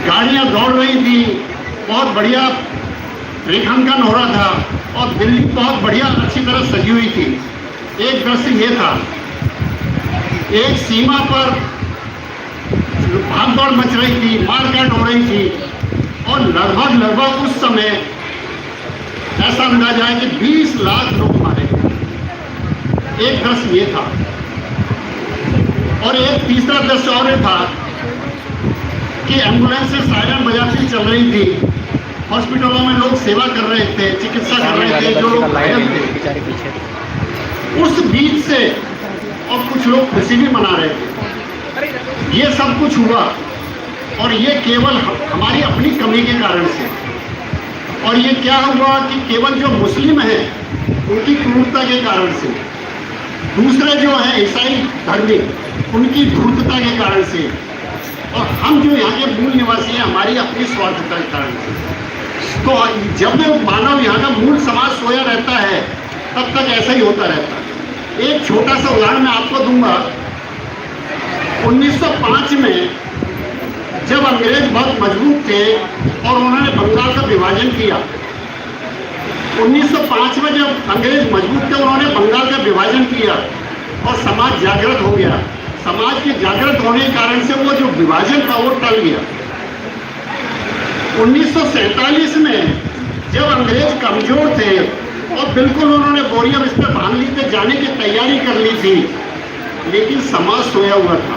गाड़ियां दौड़ रही थी, बहुत बढ़िया रेखांकन हो रहा था और दिल्ली बहुत बढ़िया अच्छी तरह सजी हुई थी। एक दृश्य ये था, एक सीमा पर भागदौड़ मच रही थी, मारकाट हो रही थी और लगभग उस समय ऐसा अंदाजा है कि 20 लाख लोग मारे गए। एक दृश्य ये था। और एक तीसरा दृश्य और था कि एम्बुलेंस से सायरन बजाती चल रही थी, हॉस्पिटलों में लोग सेवा कर रहे थे, चिकित्सा कर रहे थे, जो लोग घायल थे। उस बीच से और कुछ लोग खुशी भी मना रहे थे। ये सब कुछ हुआ और ये केवल हमारी अपनी कमी के कारण से। और ये क्या हुआ कि केवल जो मुस्लिम हैं उनकी क्रूरता के कारण से, दूसरे जो हैं ईसाई धर्मी उनकी धूर्तता के कारण से, और हम जो यहाँ के मूल निवासी हैं हमारी अपनी स्वार्थता के कारण से। तो जब मानव यहाँ का मूल समाज सोया रहता है तब तक ऐसा ही होता रहता है। एक छोटा सा उदाहरण मैं आपको दूंगा। 1905 में जब अंग्रेज बहुत मजबूत थे और उन्होंने बंगाल का विभाजन किया, 1905 में जब अंग्रेज मजबूत थे उन्होंने बंगाल का विभाजन किया और समाज जागृत हो गया। समाज के जागृत होने के कारण से वो जो विभाजन था वो टल गया। 1947 में जब अंग्रेज कमजोर थे और बिल्कुल उन्होंने बोरियां बिस्तर बांध ली थे, जाने की तैयारी कर ली थी, लेकिन समाज सोया हुआ था।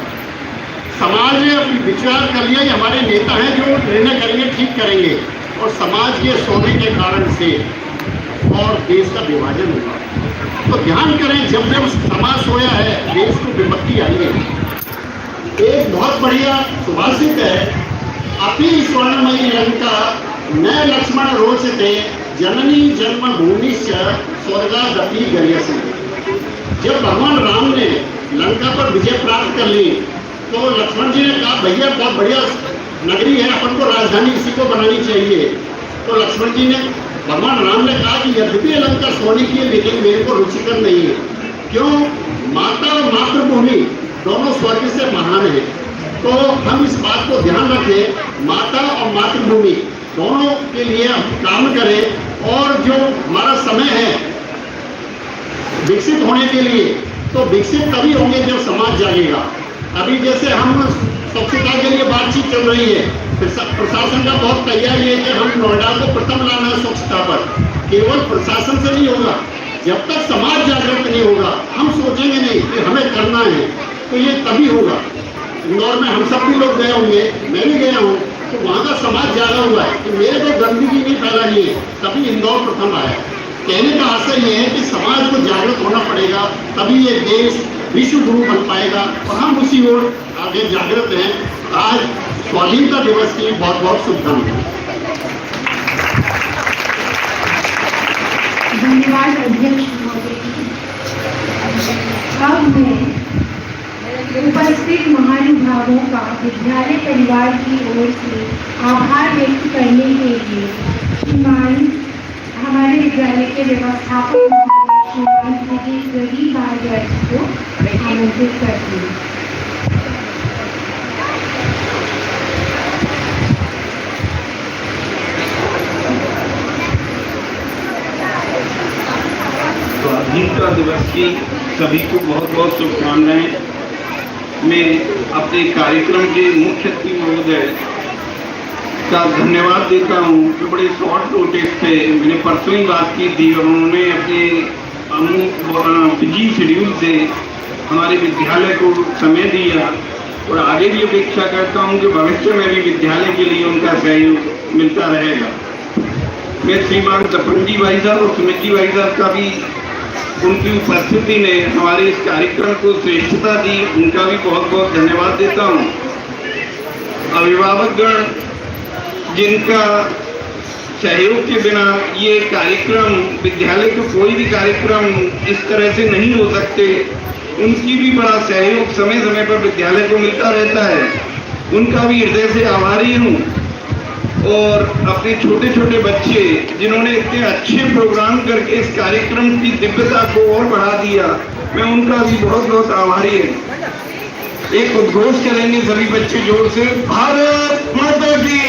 समाज ने अपनी विचार कर लिया कि हमारे नेता हैं जो निर्णय करेंगे, ठीक करेंगे, और समाज के सोने के कारण से और देश का विभाजन हुआ। तो ध्यान करें, जब जब समाज सोया है देश को विपत्ति आई है। एक बहुत बढ़िया सुभाषित है, अपी स्वर्णमयी लंका न लक्ष्मण रोचते जननी जन्मभूमि स्वर्गादपि गरीयसी। जब भगवान राम ने लंका पर विजय प्राप्त कर ली तो लक्ष्मण जी ने कहा, भैया बहुत बढ़िया नगरी है, अपन को राजधानी इसी को बनानी चाहिए। तो लक्ष्मण जी ने, भगवान राम ने कहा कि यद्यपि लंका सोने की है लेकिन मेरे को रुचिकर नहीं है। क्यों? माता और मातृभूमि दोनों स्वर्ग से महान है। तो हम इस बात को ध्यान रखें, माता और मातृभूमि दोनों के लिए हम काम करें। और जो हमारा समय है विकसित होने के लिए, तो विकसित तभी होंगे जब समाज जागेगा। अभी जैसे हम स्वच्छता के लिए बातचीत चल रही है, प्रशासन का बहुत तैयारी है कि हम नोएडा को प्रथम लाना है स्वच्छता पर। केवल प्रशासन से नहीं होगा, जब तक समाज जागृत नहीं होगा, हम सोचेंगे नहीं कि हमें करना है, तो ये तभी होगा। इंदौर में हम सब भी लोग गए होंगे, मैं भी गया हूँ, तो वहाँ का समाज जागा हुआ है कि मेरे को गंदगी नहीं फैलानी है, तभी इंदौर प्रथम आया। कहने का आशय ये है कि समाज को जागृत होना पड़ेगा, तभी ये देश विश्व गुरु बन पाएगा, और हम उसी ओर आगे जागृत हैं। आज स्वाधीनता दिवस की बहुत बहुत शुभकामनाएं। धन्यवाद अध्यक्ष महोदय। अब मैं उपस्थित महानुभावों का विद्यालय परिवार की ओर से आभार व्यक्त करने के लिए श्रीमान हमारे विद्यालय के व्यवस्थापक श्रीमान रवि भारद्वाज को आमंत्रित करती हूँ। स्वाधीनता दिवस की सभी को बहुत बहुत शुभकामनाएं। मैं अपने कार्यक्रम के मुख्य अतिथि महोदय का धन्यवाद देता हूं कि बड़े शॉर्ट नोटिस पे मैंने पर्सनली बात की थी और उन्होंने अपने बिजी शेड्यूल से हमारे विद्यालय को समय दिया, और आगे भी अपेक्षा करता हूं कि भविष्य में भी विद्यालय के लिए उनका सहयोग मिलता रहेगा। मैं श्रीमान तपन जी भाई साहब और सुमित जी भाई साहब का भी, उनकी उपस्थिति ने हमारे इस कार्यक्रम को श्रेष्ठता दी, उनका भी बहुत बहुत धन्यवाद देता हूँ। अभिभावकगण, जिनका सहयोग के बिना ये कार्यक्रम, विद्यालय के कोई भी कार्यक्रम इस तरह से नहीं हो सकते, उनकी भी बड़ा सहयोग समय समय पर विद्यालय को मिलता रहता है, उनका भी हृदय से आभारी हूँ। और अपने छोटे छोटे बच्चे जिन्होंने इतने अच्छे प्रोग्राम करके इस कार्यक्रम की दिव्यता को और बढ़ा दिया, मैं उनका भी बहुत बहुत आभारी हूँ। एक उद्घोष करेंगे सभी बच्चे जोर से, भारत माता की,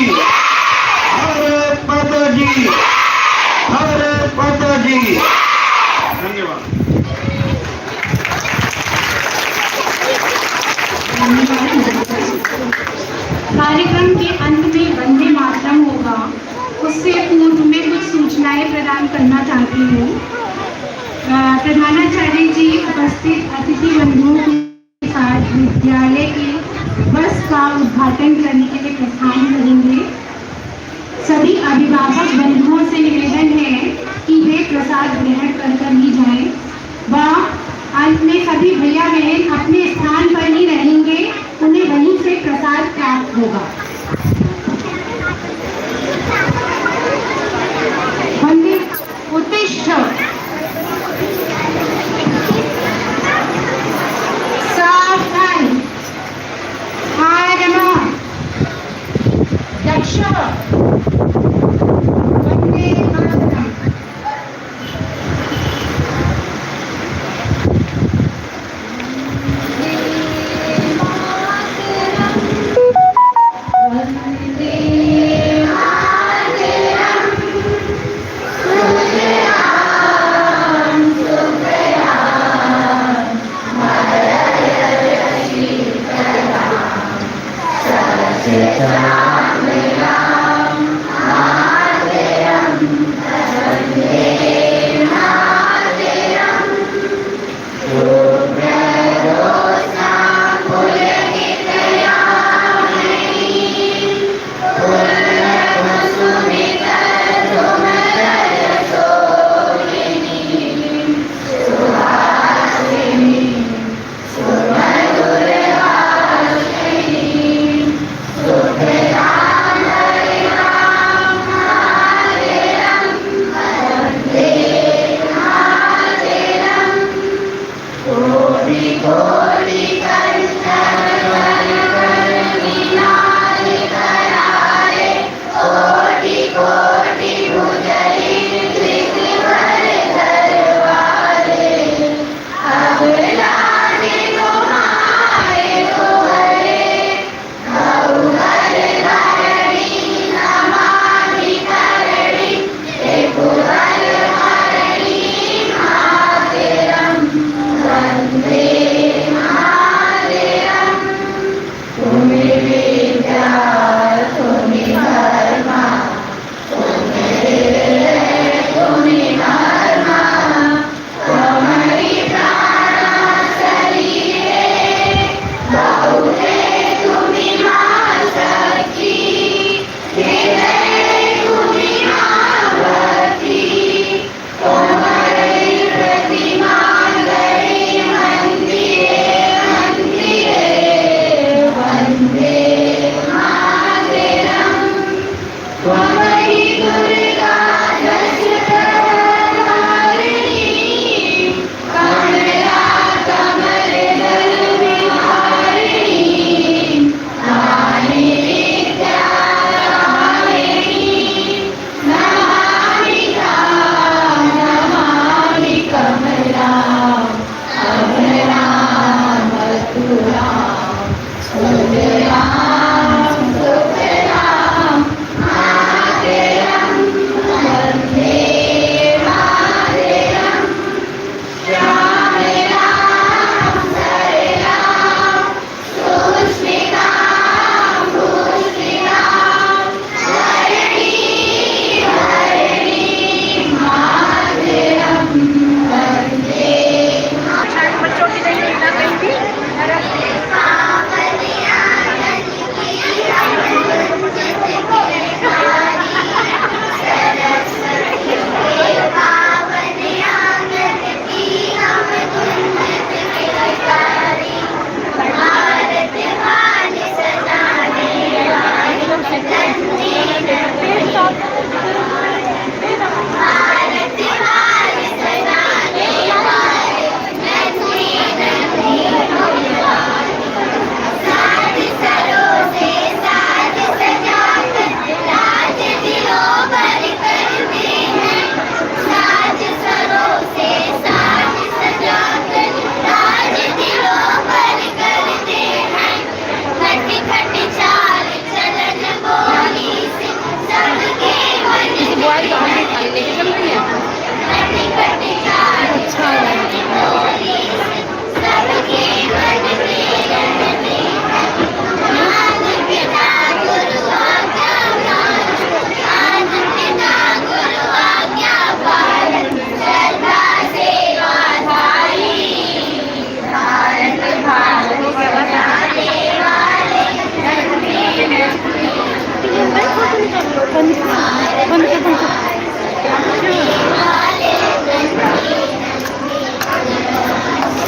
भारत माता की, भारत माता की। धन्यवाद। कार्यक्रम के अंत में वंदे मातरम होगा, उससे पूर्व में कुछ सूचनाएं प्रदान करना चाहती हूँ। प्रधानाचार्य जी उपस्थित अतिथि बंधुओं के साथ विद्यालय की बस का उद्घाटन करने के लिए प्रस्थान करेंगे। सभी अभिभावक बंधुओं से निवेदन है कि वे प्रसाद ग्रहण कर ही जाएं। व अंत में सभी भैया बहन अपने स्थान पर ही रहेंगे, उन्हें वहीं से प्रसाद प्राप्त होगा। वंदे उत्तिष्ठ सावधान आगमः दक्ष वंदे मातरम। Ram त्वमयि दुर्गा दशरथधारिणी कमला कमल दल विहारिणी वाणी विद्यादायिनी नमामि नमामि कमला अभरा मथुरा सुंदरां सुखदां मातरं वन्दे मातरं श्यामलां सरलां सुस्मितां भूषितां हरिणीं हरिणीं मातरं वन्दे बच्चों की नहीं मिलना कहीं भी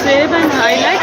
सेब एंड हाईलाइट